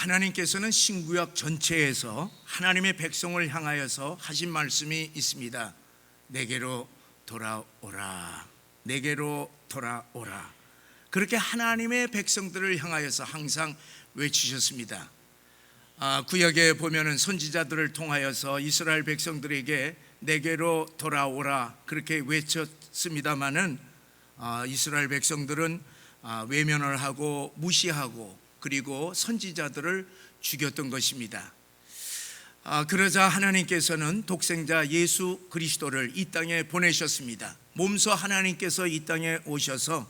하나님께서는 신구약 전체에서 하나님의 백성을 향하여서 하신 말씀이 있습니다. 내게로 돌아오라, 내게로 돌아오라. 그렇게 하나님의 백성들을 향하여서 항상 외치셨습니다. 구약에 보면은 선지자들을 통하여서 이스라엘 백성들에게 내게로 돌아오라 그렇게 외쳤습니다마는 이스라엘 백성들은 외면을 하고 무시하고 그리고 선지자들을 죽였던 것입니다. 그러자 하나님께서는 독생자 예수 그리스도를 이 땅에 보내셨습니다. 몸소 하나님께서 이 땅에 오셔서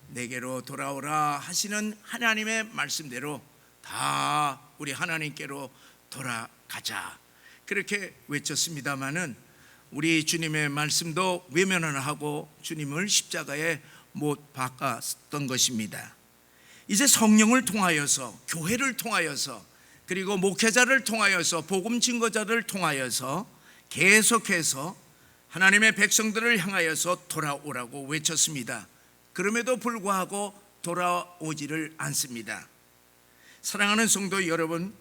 내게로 돌아오라 하시는 하나님의 말씀대로 다 우리 하나님께로 돌아가자 그렇게 외쳤습니다마는 우리 주님의 말씀도 외면을 하고 주님을 십자가에 못 박았던 것입니다. 이제 성령을 통하여서, 교회를 통하여서, 그리고 목회자를 통하여서, 복음 증거자를 통하여서 계속해서 하나님의 백성들을 향하여서 돌아오라고 외쳤습니다. 그럼에도 불구하고 돌아오지를 않습니다. 사랑하는 성도 여러분,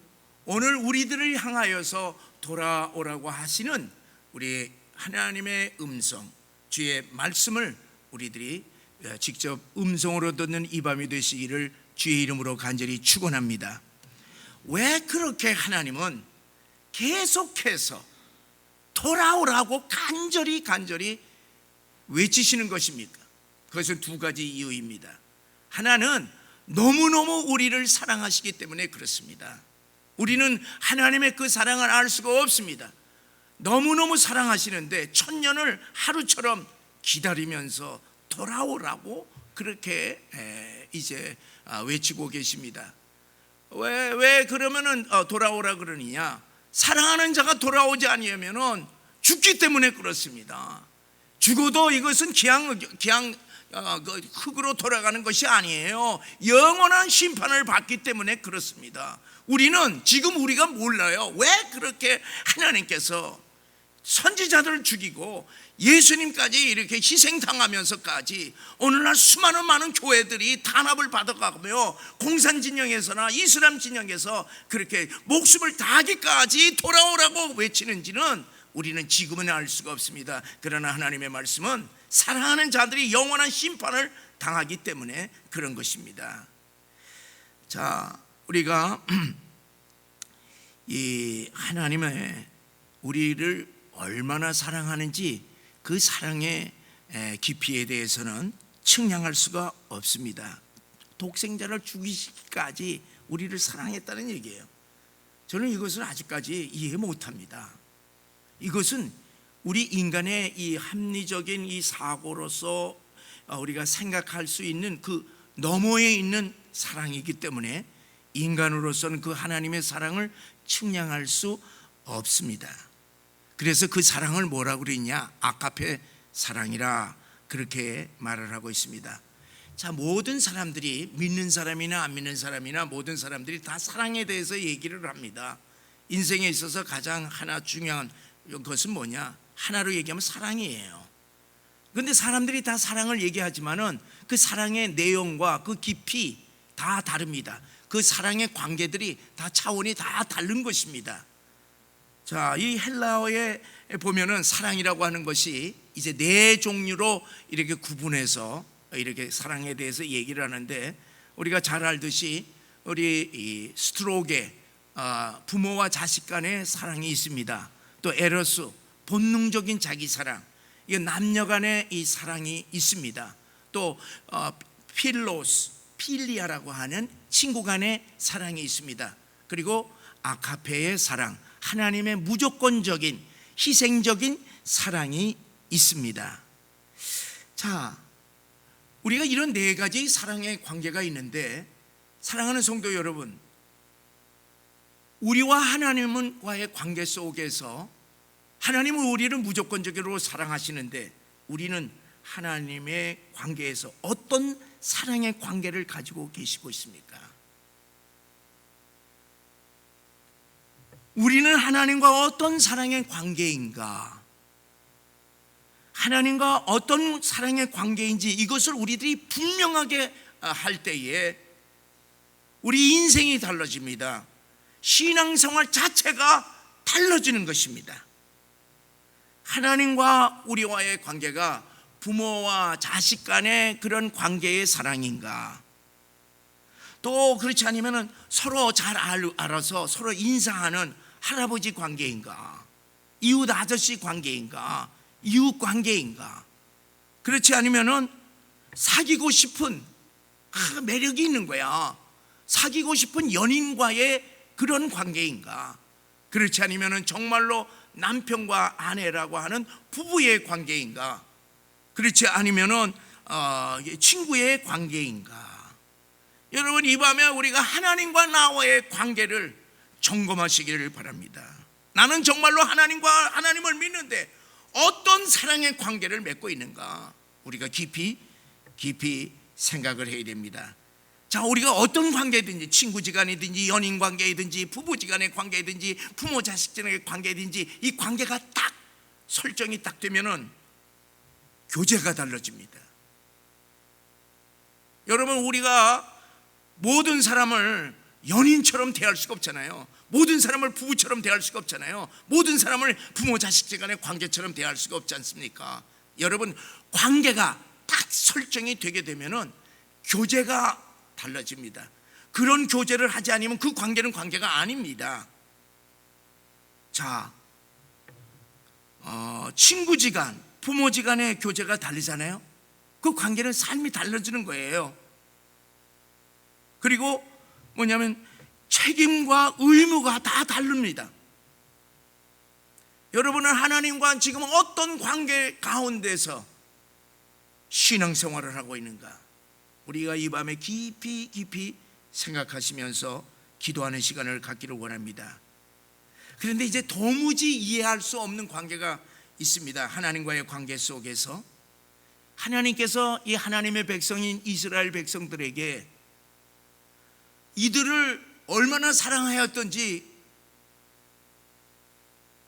오늘 우리들을 향하여서 돌아오라고 하시는 우리 하나님의 음성, 주의 말씀을 우리들이 직접 음성으로 듣는 이 밤이 되시기를 주의 이름으로 간절히 축원합니다. 왜 그렇게 하나님은 계속해서 돌아오라고 간절히 외치시는 것입니까? 그것은 두 가지 이유입니다. 하나는 너무너무 우리를 사랑하시기 때문에 그렇습니다. 우리는 하나님의 그 사랑을 알 수가 없습니다. 너무너무 사랑하시는데 천년을 하루처럼 기다리면서 돌아오라고 그렇게 이제 외치고 계십니다. 왜 그러면은 돌아오라 그러느냐? 사랑하는 자가 돌아오지 아니하면은 죽기 때문에 그렇습니다. 죽어도 이것은 그냥 흙으로 돌아가는 것이 아니에요. 영원한 심판을 받기 때문에 그렇습니다. 우리는 지금 우리가 몰라요. 왜 그렇게 하나님께서 선지자들을 죽이고 예수님까지 이렇게 희생당하면서까지 오늘날 수많은 많은 교회들이 탄압을 받아가며 공산 진영에서나 이슬람 진영에서 그렇게 목숨을 다하기까지 돌아오라고 외치는지는 우리는 지금은 알 수가 없습니다. 그러나 하나님의 말씀은 사랑하는 자들이 영원한 심판을 당하기 때문에 그런 것입니다. 자, 우리가 이 하나님의 우리를 얼마나 사랑하는지 그 사랑의 깊이에 대해서는 측량할 수가 없습니다. 독생자를 죽이시기까지 우리를 사랑했다는 얘기예요. 저는 이것을 아직까지 이해 못합니다. 이것은 우리 인간의 이 합리적인 이 사고로서 우리가 생각할 수 있는 그 너머에 있는 사랑이기 때문에 인간으로서는 그 하나님의 사랑을 측량할 수 없습니다. 그래서 그 사랑을 뭐라고 그러냐? 아가페 사랑이라 그렇게 말을 하고 있습니다. 자, 모든 사람들이 믿는 사람이나 안 믿는 사람이나 모든 사람들이 다 사랑에 대해서 얘기를 합니다. 인생에 있어서 가장 하나 중요한 것은 뭐냐? 하나로 얘기하면 사랑이에요. 그런데 사람들이 다 사랑을 얘기하지만은 그 사랑의 내용과 그 깊이 다 다릅니다. 그 사랑의 관계들이 다 차원이 다 다른 것입니다. 자, 이 헬라어에 보면은 사랑이라고 하는 것이 이제 네 종류로 이렇게 구분해서 이렇게 사랑에 대해서 얘기를 하는데, 우리가 잘 알듯이 우리 이 스트로게 부모와 자식 간의 사랑이 있습니다. 또 에로스 본능적인 자기 사랑, 이 남녀 간의 이 사랑이 있습니다. 또 필로스 필리아라고 하는 친구 간의 사랑이 있습니다. 그리고 아가페의 사랑, 하나님의 무조건적인 희생적인 사랑이 있습니다. 자, 우리가 이런 네 가지 사랑의 관계가 있는데, 사랑하는 성도 여러분, 우리와 하나님과의 관계 속에서 하나님은 우리를 무조건적으로 사랑하시는데 우리는 하나님의 관계에서 어떤 사랑의 관계를 가지고 계시고 있습니까? 우리는 하나님과 어떤 사랑의 관계인가? 하나님과 어떤 사랑의 관계인지 이것을 우리들이 분명하게 할 때에 우리 인생이 달라집니다. 신앙생활 자체가 달라지는 것입니다. 하나님과 우리와의 관계가 부모와 자식 간의 그런 관계의 사랑인가, 또 그렇지 않으면 서로 잘 알아서 서로 인사하는 할아버지 관계인가, 이웃 아저씨 관계인가, 이웃 관계인가, 그렇지 않으면 사귀고 싶은 매력이 있는 거야. 사귀고 싶은 연인과의 그런 관계인가, 그렇지 않으면 정말로 남편과 아내라고 하는 부부의 관계인가, 그렇지 않으면 친구의 관계인가. 여러분, 이 밤에 우리가 하나님과 나와의 관계를 점검하시기를 바랍니다. 나는 정말로 하나님을 믿는데 어떤 사랑의 관계를 맺고 있는가, 우리가 깊이 생각을 해야 됩니다. 자, 우리가 어떤 관계든지, 친구지간이든지 연인관계이든지 부부지간의 관계이든지 부모 자식간의 관계이든지, 이 관계가 딱 설정이 딱 되면은 교제가 달라집니다. 여러분, 우리가 모든 사람을 연인처럼 대할 수가 없잖아요. 모든 사람을 부부처럼 대할 수가 없잖아요. 모든 사람을 부모 자식 간의 관계처럼 대할 수가 없지 않습니까? 여러분, 관계가 딱 설정이 되게 되면은 교제가 달라집니다. 그런 교제를 하지 않으면 그 관계는 관계가 아닙니다. 자, 친구지간, 부모지간의 교제가 다르잖아요. 그 관계는 삶이 달라지는 거예요. 그리고 뭐냐면 책임과 의무가 다 다릅니다. 여러분은 하나님과 지금 어떤 관계 가운데서 신앙생활을 하고 있는가, 우리가 이 밤에 깊이 생각하시면서 기도하는 시간을 갖기를 원합니다. 그런데 이제 도무지 이해할 수 없는 관계가 있습니다. 하나님과의 관계 속에서 하나님께서 이 하나님의 백성인 이스라엘 백성들에게 이들을 얼마나 사랑하였던지,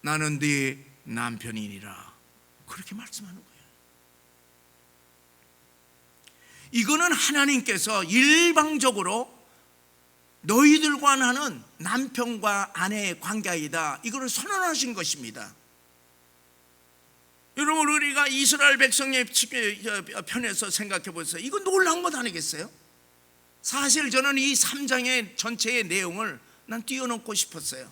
나는 네 남편이니라, 그렇게 말씀하는 거예요. 이거는 하나님께서 일방적으로 너희들과 나는 남편과 아내의 관계이다, 이거를 선언하신 것입니다. 여러분, 우리가 이스라엘 백성의 편에서 생각해 보세요. 이거 놀라운 것 아니겠어요? 사실 저는 이 3장의 전체의 내용을 난 띄워놓고 싶었어요.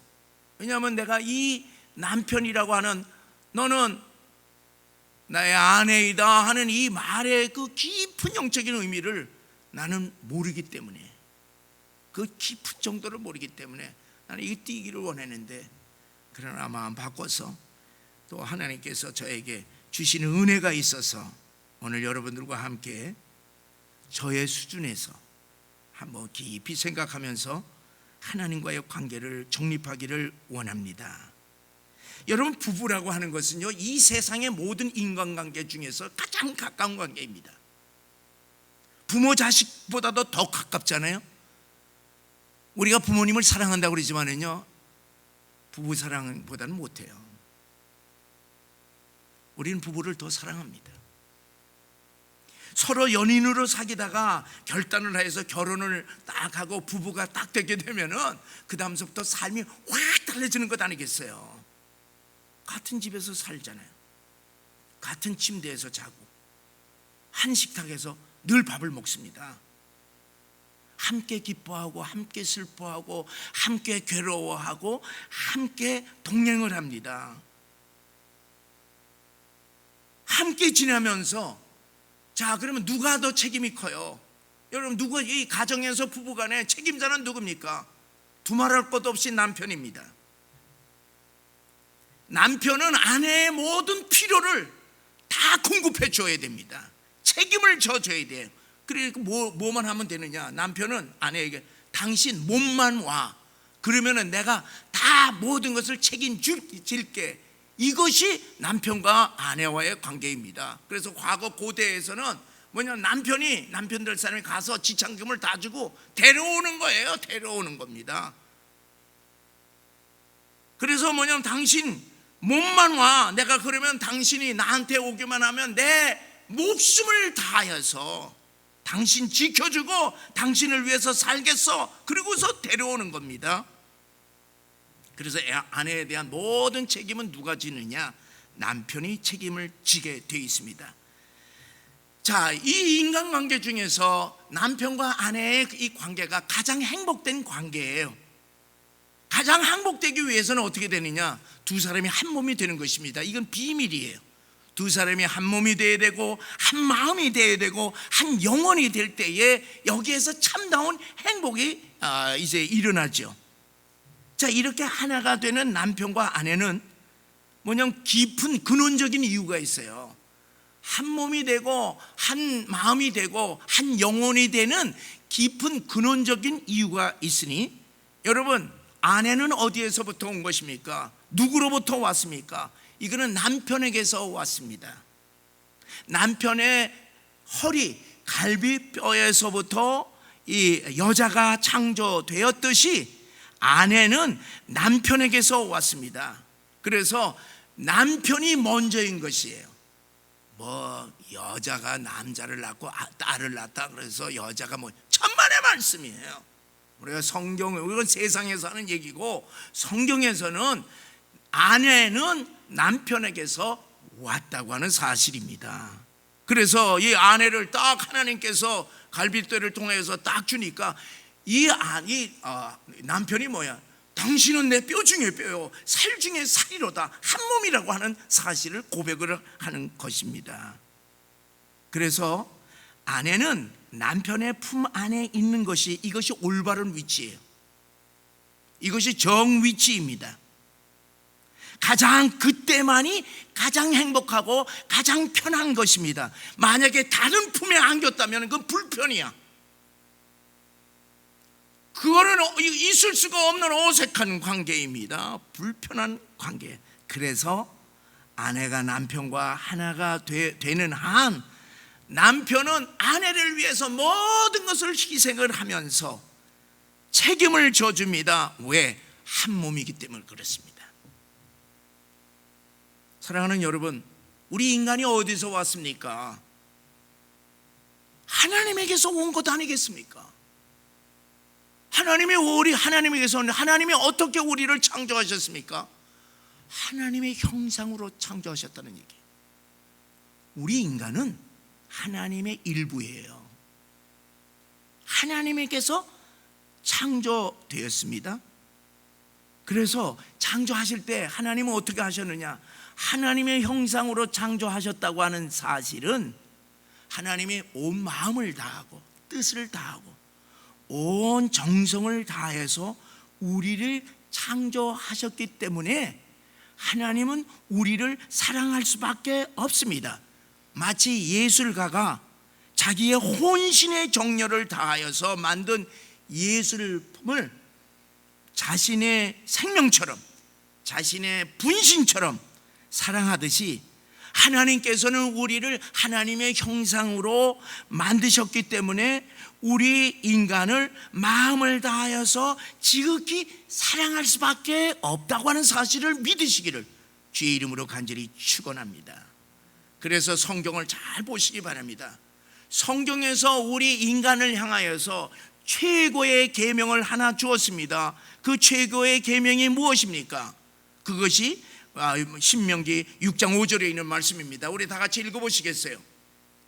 왜냐하면 내가 이 남편이라고 하는, 너는 나의 아내이다 하는 이 말의 그 깊은 영적인 의미를 나는 모르기 때문에, 그 깊은 정도를 모르기 때문에 나는 이거 띄기를 원했는데, 그러나 마음 바꿔서 또 하나님께서 저에게 주시는 은혜가 있어서 오늘 여러분들과 함께 저의 수준에서 한번 깊이 생각하면서 하나님과의 관계를 정립하기를 원합니다. 여러분, 부부라고 하는 것은요, 이 세상의 모든 인간관계 중에서 가장 가까운 관계입니다. 부모 자식보다도 더 가깝잖아요. 우리가 부모님을 사랑한다고 그러지만은요, 부부 사랑보다는 못해요. 우리는 부부를 더 사랑합니다. 서로 연인으로 사귀다가 결단을 해서 결혼을 딱 하고 부부가 딱 되게 되면은 그 다음서부터 삶이 확 달라지는 것 아니겠어요? 같은 집에서 살잖아요. 같은 침대에서 자고 한 식탁에서 늘 밥을 먹습니다. 함께 기뻐하고 함께 슬퍼하고 함께 괴로워하고 함께 동행을 합니다. 함께 지내면서, 자, 그러면 누가 더 책임이 커요? 여러분, 이 가정에서 부부간에 책임자는 누굽니까? 두말할 것 없이 남편입니다. 남편은 아내의 모든 필요를 다 공급해 줘야 됩니다. 책임을 져줘야 돼요. 그러니까 뭐만 하면 되느냐? 남편은 아내에게 당신 몸만 와, 그러면은 내가 다 모든 것을 책임질게. 이것이 남편과 아내와의 관계입니다. 그래서 과거 고대에서는 남편들 사람이 가서 지참금을 다 주고 데려오는 거예요. 데려오는 겁니다. 그래서 당신 몸만 와, 내가 그러면 당신이 나한테 오기만 하면 내 목숨을 다해서 당신 지켜주고 당신을 위해서 살겠어, 그리고서 데려오는 겁니다. 그래서 아내에 대한 모든 책임은 누가 지느냐? 남편이 책임을 지게 되어 있습니다. 자, 이 인간관계 중에서 남편과 아내의 이 관계가 가장 행복된 관계예요. 가장 행복되기 위해서는 어떻게 되느냐? 두 사람이 한 몸이 되는 것입니다. 이건 비밀이에요. 두 사람이 한 몸이 되어야 되고 한 마음이 되어야 되고 한 영혼이 될 때에 여기에서 참다운 행복이 이제 일어나죠. 자, 이렇게 하나가 되는 남편과 아내는 뭐냐면 깊은 근원적인 이유가 있어요. 한 몸이 되고 한 마음이 되고 한 영혼이 되는 깊은 근원적인 이유가 있으니, 여러분, 아내는 어디에서부터 온 것입니까? 누구로부터 왔습니까? 이거는 남편에게서 왔습니다. 남편의 허리 갈비뼈에서부터 이 여자가 창조되었듯이 아내는 남편에게서 왔습니다. 그래서 남편이 먼저인 것이에요. 뭐 여자가 남자를 낳고 딸을 낳다 그래서 여자가 뭐 천만의 말씀이에요. 우리가 이건 세상에서 하는 얘기고, 성경에서는 아내는 남편에게서 왔다고 하는 사실입니다. 그래서 이 아내를 딱 하나님께서 갈빗대를 통해서 딱 주니까 남편이 뭐야? 당신은 내 뼈 중에 뼈요, 살 중에 살이로다, 한 몸이라고 하는 사실을 고백을 하는 것입니다. 그래서 아내는 남편의 품 안에 있는 것이, 이것이 올바른 위치예요. 이것이 정위치입니다. 가장 그때만이 가장 행복하고 가장 편한 것입니다. 만약에 다른 품에 안겼다면 그건 불편이야. 그거는 있을 수가 없는 어색한 관계입니다. 불편한 관계. 그래서 아내가 남편과 하나가 되는 한, 남편은 아내를 위해서 모든 것을 희생을 하면서 책임을 져줍니다. 왜? 한 몸이기 때문에 그렇습니다. 사랑하는 여러분, 우리 인간이 어디서 왔습니까? 하나님에게서 온 것 아니겠습니까? 하나님이 어떻게 우리를 창조하셨습니까? 하나님의 형상으로 창조하셨다는 얘기. 우리 인간은 하나님의 일부예요. 하나님에게서 창조되었습니다. 그래서 창조하실 때 하나님은 어떻게 하셨느냐? 하나님의 형상으로 창조하셨다고 하는 사실은 하나님이 온 마음을 다하고 뜻을 다하고 온 정성을 다해서 우리를 창조하셨기 때문에 하나님은 우리를 사랑할 수밖에 없습니다. 마치 예술가가 자기의 혼신의 정열을 다하여서 만든 예술품을 자신의 생명처럼, 자신의 분신처럼 사랑하듯이 하나님께서는 우리를 하나님의 형상으로 만드셨기 때문에 우리 인간을 마음을 다하여서 지극히 사랑할 수밖에 없다고 하는 사실을 믿으시기를 주의 이름으로 간절히 축원합니다. 그래서 성경을 잘 보시기 바랍니다. 성경에서 우리 인간을 향하여서 최고의 계명을 하나 주었습니다. 그 최고의 계명이 무엇입니까? 그것이 신명기 6장 5절에 있는 말씀입니다. 우리 다 같이 읽어보시겠어요?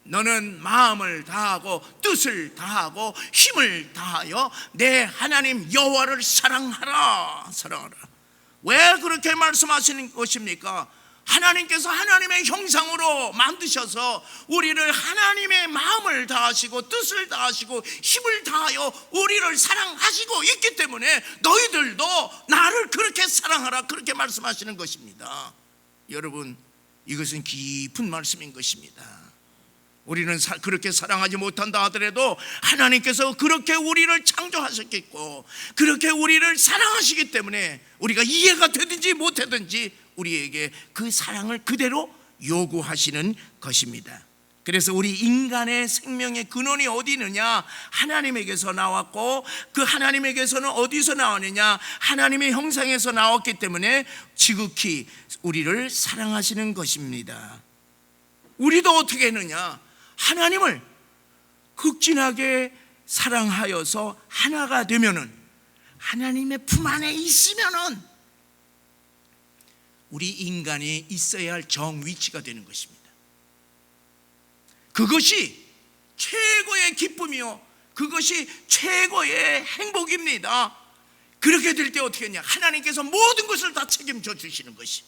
너는 마음을 다하고 뜻을 다하고 힘을 다하여 내 하나님 여호와를 사랑하라. 왜 그렇게 말씀하시는 것입니까? 하나님께서 하나님의 형상으로 만드셔서 우리를 하나님의 마음을 다하시고 뜻을 다하시고 힘을 다하여 우리를 사랑하시고 있기 때문에 너희들도 나를 그렇게 사랑하라, 그렇게 말씀하시는 것입니다. 여러분, 이것은 깊은 말씀인 것입니다. 우리는 그렇게 사랑하지 못한다 하더라도 하나님께서 그렇게 우리를 창조하셨겠고 그렇게 우리를 사랑하시기 때문에 우리가 이해가 되든지 못하든지 우리에게 그 사랑을 그대로 요구하시는 것입니다. 그래서 우리 인간의 생명의 근원이 어디 있느냐? 하나님에게서 나왔고 그 하나님에게서는 어디서 나왔느냐? 하나님의 형상에서 나왔기 때문에 지극히 우리를 사랑하시는 것입니다. 우리도 어떻게 했느냐? 하나님을 극진하게 사랑하여서 하나가 되면은, 하나님의 품 안에 있으면은 우리 인간이 있어야 할 정위치가 되는 것입니다. 그것이 최고의 기쁨이요, 그것이 최고의 행복입니다. 그렇게 될 때 어떻게 하냐? 하나님께서 모든 것을 다 책임져 주시는 것이,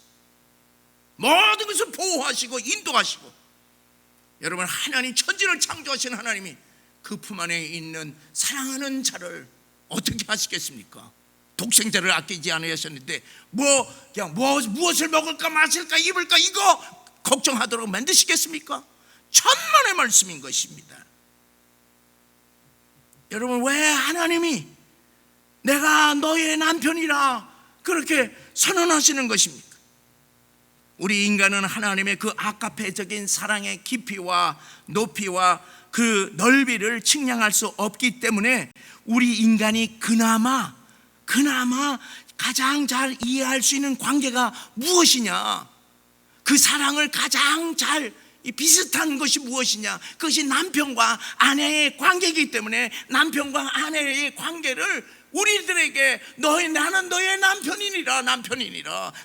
모든 것을 보호하시고 인도하시고. 여러분, 하나님, 천지를 창조하신 하나님이 그 품 안에 있는 사랑하는 자를 어떻게 하시겠습니까? 독생자를 아끼지 않으셨는데 그냥 무엇을 먹을까 마실까 입을까 이거 걱정하도록 만드시겠습니까? 천만의 말씀인 것입니다. 여러분, 왜 하나님이 내가 너의 남편이라 그렇게 선언하시는 것입니까? 우리 인간은 하나님의 그 아카페적인 사랑의 깊이와 높이와 그 넓이를 측량할 수 없기 때문에 우리 인간이 그나마 가장 잘 이해할 수 있는 관계가 무엇이냐, 그 사랑을 가장 잘 비슷한 것이 무엇이냐, 그것이 남편과 아내의 관계이기 때문에 남편과 아내의 관계를 우리들에게 나는 너의 남편이니라,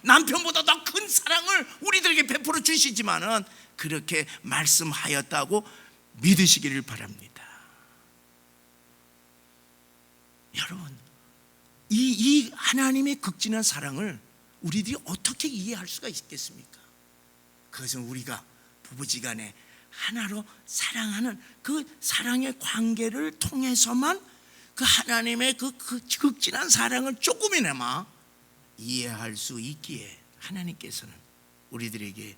남편보다 더 큰 사랑을 우리들에게 베풀어 주시지만은 그렇게 말씀하였다고 믿으시기를 바랍니다. 여러분, 이 하나님의 극진한 사랑을 우리들이 어떻게 이해할 수가 있겠습니까? 그것은 우리가 부부지간에 하나로 사랑하는 그 사랑의 관계를 통해서만 그 하나님의 그 극진한 사랑을 조금이나마 이해할 수 있기에 하나님께서는 우리들에게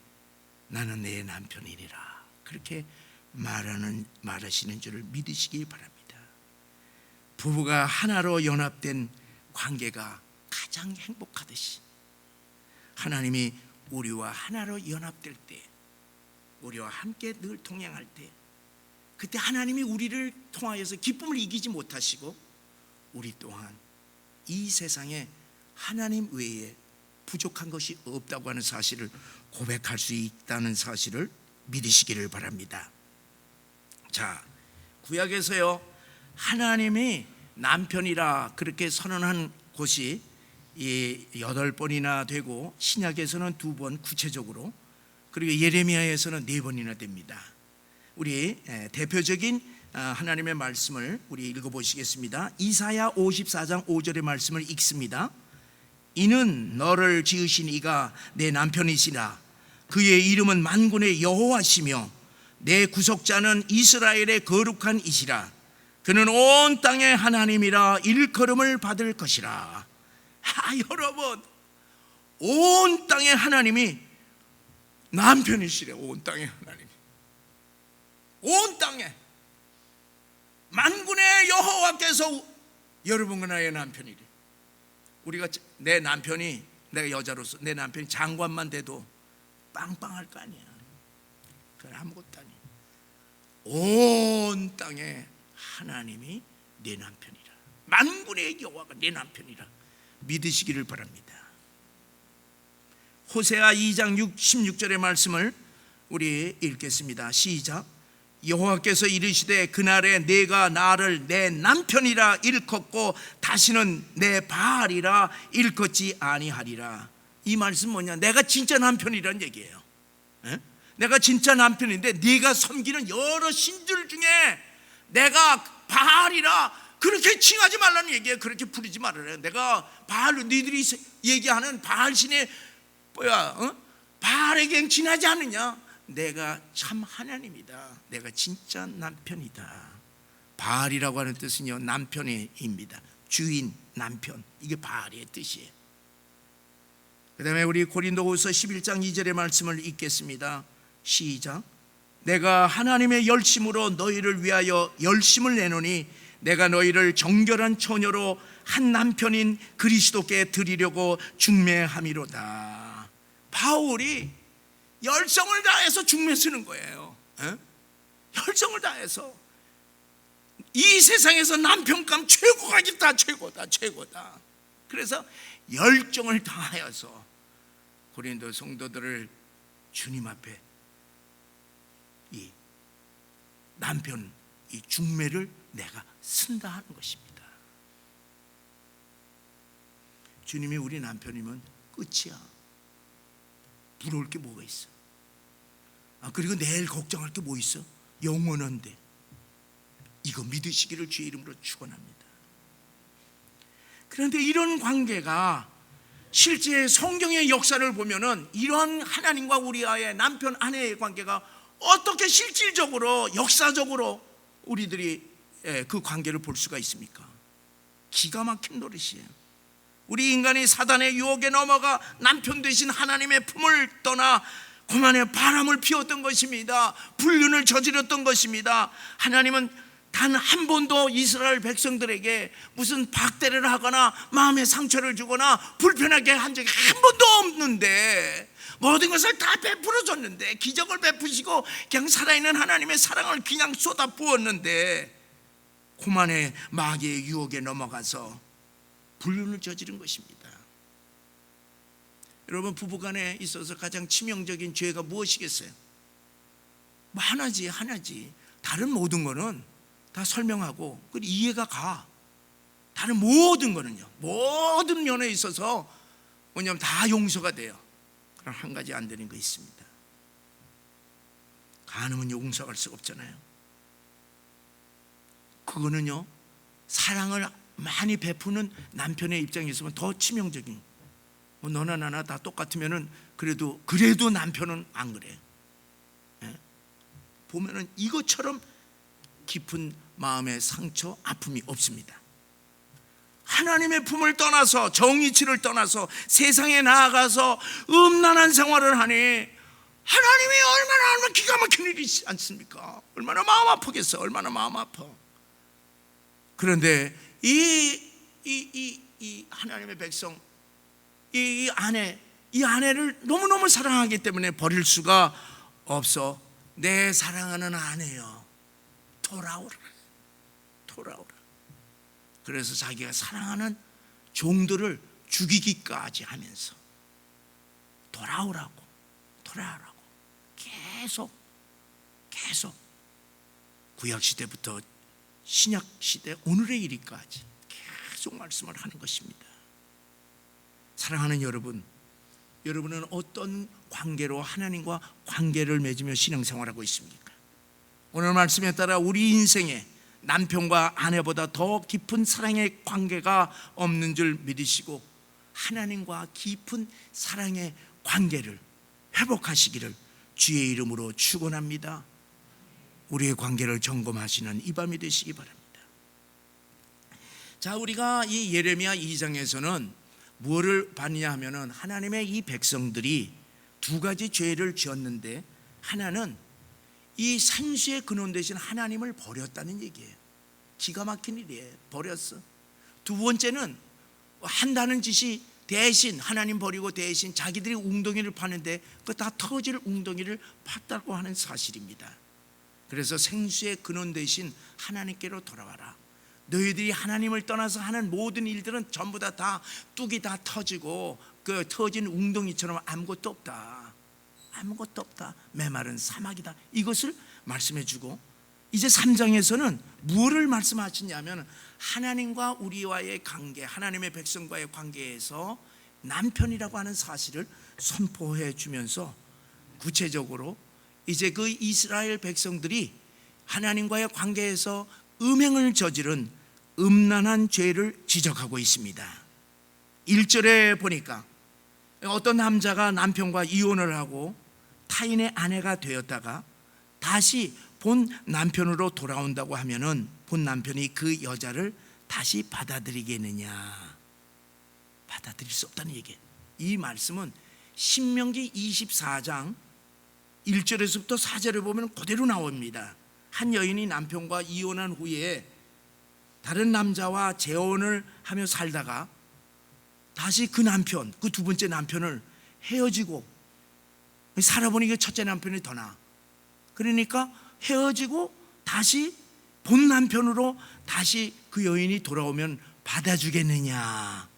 나는 내 남편이니라 그렇게 말하시는 줄을 믿으시기 바랍니다. 부부가 하나로 연합된 관계가 가장 행복하듯이 하나님이 우리와 하나로 연합될 때, 우리와 함께 늘 동행할 때, 그때 하나님이 우리를 통하여서 기쁨을 이기지 못하시고 우리 또한 이 세상에 하나님 외에 부족한 것이 없다고 하는 사실을 고백할 수 있다는 사실을 믿으시기를 바랍니다. 자, 구약에서요, 하나님이 남편이라 그렇게 선언한 곳이 8번이나 되고, 신약에서는 2번 구체적으로, 그리고 예레미야에서는 4번이나 됩니다. 우리 대표적인 하나님의 말씀을 우리 읽어보시겠습니다. 이사야 54장 5절의 말씀을 읽습니다. 이는 너를 지으신 이가 내 남편이시라. 그의 이름은 만군의 여호와시며 내 구속자는 이스라엘의 거룩한 이시라. 그는 온 땅의 하나님이라 일컬음을 받을 것이라. 여러분, 온 땅의 하나님이 남편이시래. 온 땅의 하나님이, 온 땅에 만군의 여호와께서 여러분과 나의 남편이래. 우리가 내 남편이, 내가 여자로서 내 남편이 장관만 돼도 빵빵할 거 아니야. 그건 아무것도 아니야. 온 땅에 하나님이 내 남편이라, 만군의 여호와가 내 남편이라 믿으시기를 바랍니다. 호세아 2장 16절의 말씀을 우리 읽겠습니다. 시작. 여호와께서 이르시되 그날에 내가 나를 내 남편이라 일컫고 다시는 내 바알이라 일컫지 아니하리라. 이 말씀 뭐냐? 내가 진짜 남편이란 얘기예요. 내가 진짜 남편인데 네가 섬기는 여러 신들 중에 내가 바알이라 그렇게 칭하지 말라는 얘기예요. 그렇게 부르지 말아요. 내가 바알, 니들이 얘기하는 바알신의 바알에게 지나지 않느냐? 내가 참 하나님이다. 내가 진짜 남편이다. 바알이라고 하는 뜻은요, 남편입니다. 주인, 남편, 이게 바알의 뜻이에요. 그 다음에 우리 고린도후서 11장 2절의 말씀을 읽겠습니다. 시작. 내가 하나님의 열심으로 너희를 위하여 열심을 내노니 내가 너희를 정결한 처녀로 한 남편인 그리스도께 드리려고 중매함이로다. 바울이 열정을 다해서 중매 쓰는 거예요. 열정을 다해서 이 세상에서 남편감 최고가겠다, 최고다. 그래서 열정을 다하여서 고린도 성도들을 주님 앞에 이 남편 이 중매를 내가 쓴다 하는 것입니다. 주님이 우리 남편이면 끝이야. 부러울 게 뭐가 있어? 그리고 내일 걱정할 게 뭐 있어? 영원한데. 이거 믿으시기를 주의 이름으로 축원합니다. 그런데 이런 관계가 실제 성경의 역사를 보면은 이런 하나님과 우리와의 남편 아내의 관계가 어떻게 실질적으로 역사적으로 우리들이 그 관계를 볼 수가 있습니까? 기가 막힌 노릇이에요. 우리 인간이 사단의 유혹에 넘어가 남편 되신 하나님의 품을 떠나 고만의 바람을 피웠던 것입니다. 불륜을 저질렀던 것입니다. 하나님은 단 한 번도 이스라엘 백성들에게 무슨 박대를 하거나 마음의 상처를 주거나 불편하게 한 적이 한 번도 없는데, 모든 것을 다 베풀어 줬는데, 기적을 베푸시고 그냥 살아있는 하나님의 사랑을 그냥 쏟아 부었는데, 고만의 마귀의 유혹에 넘어가서 불륜을 저지른 것입니다. 여러분, 부부간에 있어서 가장 치명적인 죄가 무엇이겠어요? 뭐 하나지. 다른 모든 거는 다 설명하고 이해가 가. 다른 모든 거는요, 모든 면에 있어서 뭐냐면 다 용서가 돼요. 그럼 한 가지 안 되는 거 있습니다. 간음은 용서할 수가 없잖아요. 그거는요, 사랑을 많이 베푸는 남편의 입장에 있으면 더 치명적인, 뭐 너나 나나 다 똑같으면은 그래도 남편은 안 그래. 보면은 이것처럼 깊은 마음의 상처, 아픔이 없습니다. 하나님의 품을 떠나서, 정의치를 떠나서 세상에 나아가서 음란한 생활을 하니 하나님이 얼마나 기가 막힌 일이지 않습니까? 얼마나 마음 아프겠어. 얼마나 마음 아파. 그런데 이 하나님의 백성, 이 아내를 너무너무 사랑하기 때문에 버릴 수가 없어. 내 사랑하는 아내여, 돌아오라. 그래서 자기가 사랑하는 종들을 죽이기까지 하면서 돌아오라고 계속 구약시대부터 신약시대 오늘의 일까지 계속 말씀을 하는 것입니다. 사랑하는 여러분은 어떤 관계로 하나님과 관계를 맺으며 신앙생활하고 있습니까? 오늘 말씀에 따라 우리 인생에 남편과 아내보다 더 깊은 사랑의 관계가 없는 줄 믿으시고 하나님과 깊은 사랑의 관계를 회복하시기를 주의 이름으로 축원합니다. 우리의 관계를 점검하시는 이 밤이 되시기 바랍니다. 자, 우리가 이 예레미야 2장에서는 무엇을 봤냐 하면은 하나님의 이 백성들이 두 가지 죄를 지었는데, 하나는 이 산수의 근원 되신 하나님을 버렸다는 얘기예요. 기가 막힌 일이에요. 버렸어. 두 번째는 한다는 짓이 대신 하나님 버리고 대신 자기들이 웅덩이를 파는데 그 다 터질 웅덩이를 팠다고 하는 사실입니다. 그래서 생수의 근원 되신 하나님께로 돌아와라. 너희들이 하나님을 떠나서 하는 모든 일들은 전부 다 뚝이 다 터지고 그 터진 웅덩이처럼 아무것도 없다. 메마른 사막이다. 이것을 말씀해주고, 이제 3장에서는 무엇을 말씀하시냐면 하나님과 우리와의 관계, 하나님의 백성과의 관계에서 남편이라고 하는 사실을 선포해 주면서 구체적으로 이제 그 이스라엘 백성들이 하나님과의 관계에서 음행을 저지른 음란한 죄를 지적하고 있습니다. 1절에 보니까 어떤 남자가 남편과 이혼을 하고 타인의 아내가 되었다가 다시 본 남편으로 돌아온다고 하면은 본 남편이 그 여자를 다시 받아들이겠느냐? 받아들일 수 없다는 얘기예요. 이 말씀은 신명기 24장 1절에서부터 4절에 보면 그대로 나옵니다. 한 여인이 남편과 이혼한 후에 다른 남자와 재혼을 하며 살다가 다시 그 남편, 그 두 번째 남편을 헤어지고 살아보니 그 첫째 남편이 더 나아. 그러니까 헤어지고 다시 본 남편으로 다시 그 여인이 돌아오면 받아주겠느냐?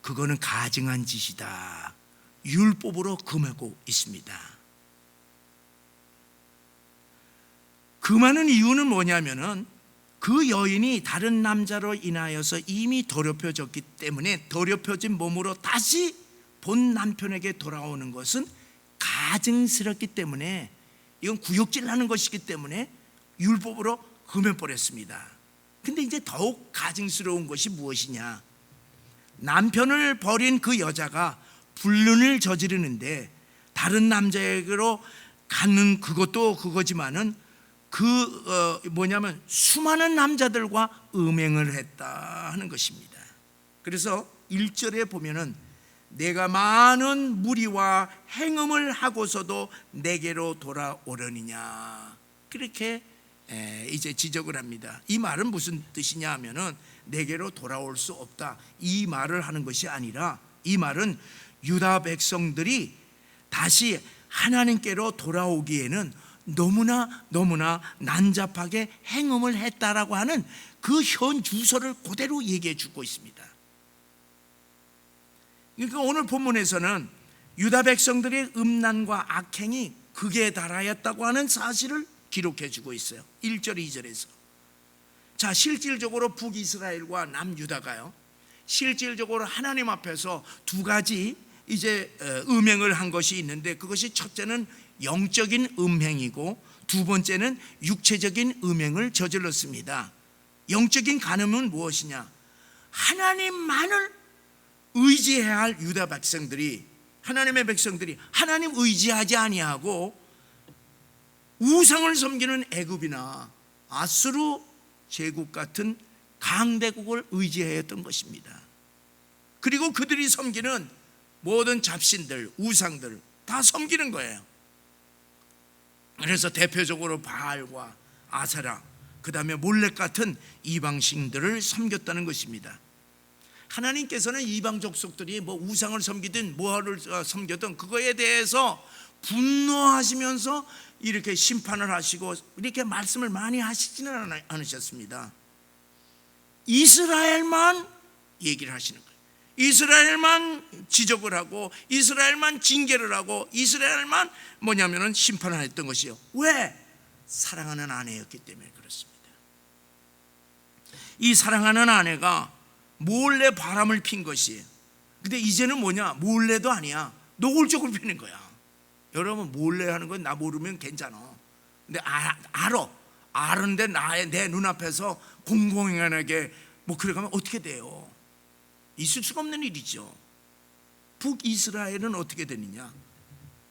그거는 가증한 짓이다. 율법으로 금하고 있습니다. 그 많은 이유는 뭐냐면은 그 여인이 다른 남자로 인하여서 이미 더럽혀졌기 때문에 더럽혀진 몸으로 다시 본 남편에게 돌아오는 것은 가증스럽기 때문에, 이건 구역질하는 것이기 때문에 율법으로 금해버렸습니다. 근데 이제 더욱 가증스러운 것이 무엇이냐, 남편을 버린 그 여자가 불륜을 저지르는데 다른 남자에게로 가는 그것도 그거지만은 뭐냐면 수많은 남자들과 음행을 했다 하는 것입니다. 그래서 1절에 보면은 내가 많은 무리와 행음을 하고서도 내게로 돌아오려니냐, 그렇게 이제 지적을 합니다. 이 말은 무슨 뜻이냐 하면은 내게로 돌아올 수 없다, 이 말을 하는 것이 아니라, 이 말은 유다 백성들이 다시 하나님께로 돌아오기에는 너무나 난잡하게 행음을 했다라고 하는 그 현 주소를 그대로 얘기해 주고 있습니다. 그러니까 오늘 본문에서는 유다 백성들의 음란과 악행이 극에 달하였다고 하는 사실을 기록해 주고 있어요. 1절 2절에서. 자, 실질적으로 북이스라엘과 남유다가요, 실질적으로 하나님 앞에서 두 가지 이제 음행을 한 것이 있는데, 그것이 첫째는 영적인 음행이고 두 번째는 육체적인 음행을 저질렀습니다. 영적인 간음은 무엇이냐, 하나님만을 의지해야 할 유다 백성들이, 하나님의 백성들이 하나님 의지하지 아니하고 우상을 섬기는 애굽이나 아수르 제국 같은 강대국을 의지했던 것입니다. 그리고 그들이 섬기는 모든 잡신들, 우상들 다 섬기는 거예요. 그래서 대표적으로 바알과 아세라, 그 다음에 몰렉 같은 이방신들을 섬겼다는 것입니다. 하나님께서는 이방 족속들이 뭐 우상을 섬기든 뭐를 섬기든 그거에 대해서 분노하시면서 이렇게 심판을 하시고 이렇게 말씀을 많이 하시지는 않으셨습니다. 이스라엘만 얘기를 하시는 거예요. 이스라엘만 지적을 하고 이스라엘만 징계를 하고 이스라엘만 뭐냐면은 심판을 했던 것이요. 왜? 사랑하는 아내였기 때문에 그렇습니다. 이 사랑하는 아내가 몰래 바람을 핀 것이에요. 근데 이제는 뭐냐, 몰래도 아니야, 노골적으로 피는 거야. 여러분, 몰래 하는 건 나 모르면 괜찮아. 근데 아는데 내 눈앞에서 공공연하게 뭐 그래가면 어떻게 돼요? 있을 수가 없는 일이죠. 북이스라엘은 어떻게 되느냐,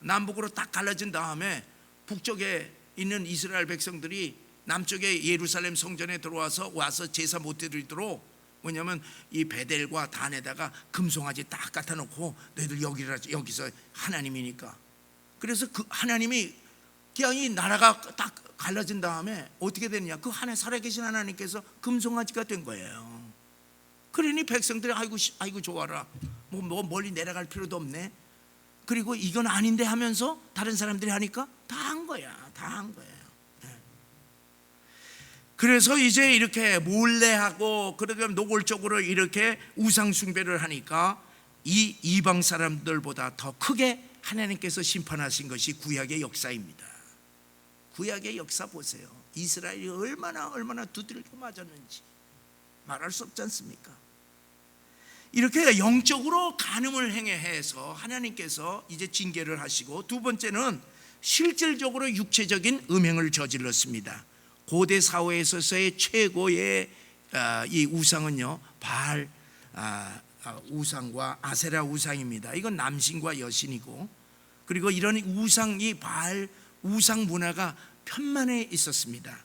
남북으로 딱 갈라진 다음에 북쪽에 있는 이스라엘 백성들이 남쪽에 예루살렘 성전에 들어와서 제사 못 드리도록 뭐냐면 이 베델과 단에다가 금송아지 딱 갖다 놓고 너희들 여기서 하나님이니까, 그래서 그 하나님이 그냥 이 나라가 딱 갈라진 다음에 어떻게 되느냐, 그 하나님 살아계신 하나님께서 금송아지가 된 거예요. 그러니 백성들이 아이고 좋아라, 뭐 멀리 내려갈 필요도 없네, 그리고 이건 아닌데 하면서 다른 사람들이 하니까 다 한 거야. 그래서 이제 이렇게 몰래 하고 그러다 노골적으로 이렇게 우상 숭배를 하니까 이 이방 사람들보다 더 크게 하나님께서 심판하신 것이 구약의 역사입니다. 구약의 역사 보세요. 이스라엘이 얼마나 두들겨 맞았는지 말할 수 없지 않습니까? 이렇게 영적으로 간음을 행해서 하나님께서 이제 징계를 하시고, 두 번째는 실질적으로 육체적인 음행을 저질렀습니다. 고대 사회에 있어서의 최고의 이 우상은요, 바알 우상과 아세라 우상입니다. 이건 남신과 여신이고, 그리고 이런 이 바알 우상 문화가 편만에 있었습니다.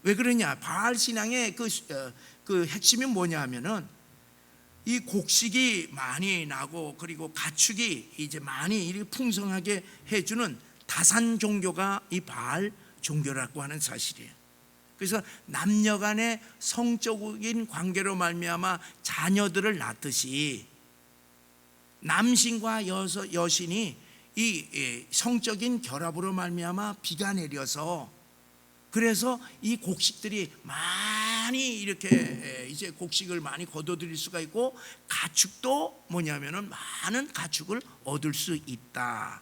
왜 그러냐, 바알 신앙의 그 핵심이 뭐냐 하면은 이 곡식이 많이 나고 그리고 가축이 이제 많이 이렇게 풍성하게 해주는 다산 종교가 이 바알 종교라고 하는 사실이에요. 그래서 남녀 간의 성적인 관계로 말미암아 자녀들을 낳듯이 남신과 여신이 이 성적인 결합으로 말미암아 비가 내려서, 그래서 이 곡식들이 많이 이렇게 이제 곡식을 많이 거둬들일 수가 있고, 가축도 뭐냐면은 많은 가축을 얻을 수 있다,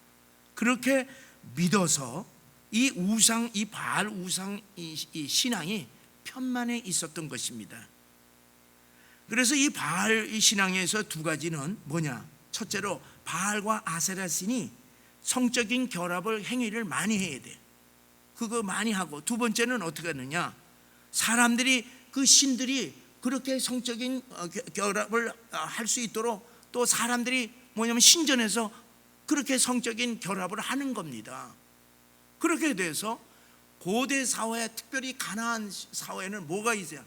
그렇게 믿어서 이 우상, 이 바알 우상 이 신앙이 편만에 있었던 것입니다. 그래서 이 바알 이 신앙에서 두 가지는 뭐냐? 첫째로 바알과 아세라 신이 성적인 결합을 행위를 많이 해야 돼. 그거 많이 하고, 두 번째는 어떻게 하느냐? 사람들이 그 신들이 그렇게 성적인 결합을 할 수 있도록 또 사람들이 뭐냐면 신전에서 그렇게 성적인 결합을 하는 겁니다. 그렇게 돼서 고대 사회, 특별히 가나안 사회는 뭐가 있어요?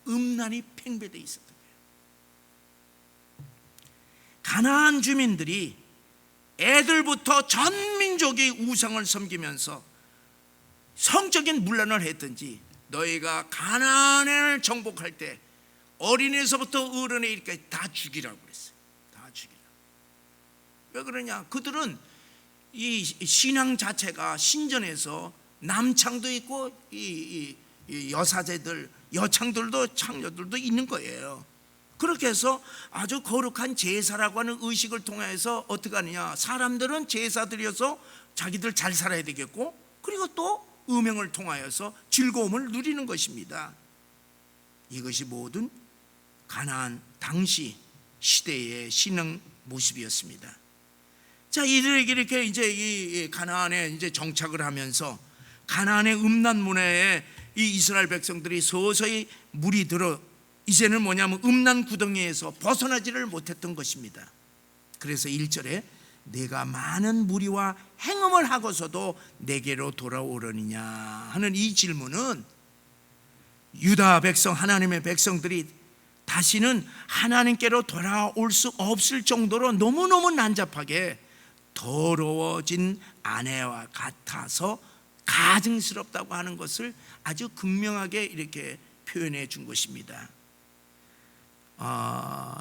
음란이 팽배되어 있었던 거예요. 가나안 주민들이 애들부터 전 민족이 우상을 섬기면서 성적인 문란을 했든지, 너희가 가나안을 정복할 때 어린애에서부터 어른에 이르기까지 다 죽이라고 그랬어요. 다 죽이라. 왜 그러냐? 그들은 이 신앙 자체가 신전에서 남창도 있고 이 여사제들, 여창들도 창녀들도 있는 거예요. 그렇게 해서 아주 거룩한 제사라고 하는 의식을 통해서 어떻게 하느냐? 사람들은 제사 드려서 자기들 잘 살아야 되겠고, 그리고 또 음행을 통하여서 즐거움을 누리는 것입니다. 이것이 모든 가나안 당시 시대의 신앙 모습이었습니다. 자, 이들에게 이렇게 이제 이 가나안에 이제 정착을 하면서 가나안의 음란 문화에 이 이스라엘 백성들이 서서히 물이 들어 이제는 뭐냐면 음란 구덩이에서 벗어나지를 못했던 것입니다. 그래서 1절에 내가 많은 무리와 행음을 하고서도 내게로 돌아오려느냐 하는 이 질문은 유다 백성, 하나님의 백성들이 다시는 하나님께로 돌아올 수 없을 정도로 너무너무 난잡하게 더러워진 아내와 같아서 가증스럽다고 하는 것을 아주 극명하게 이렇게 표현해 준 것입니다.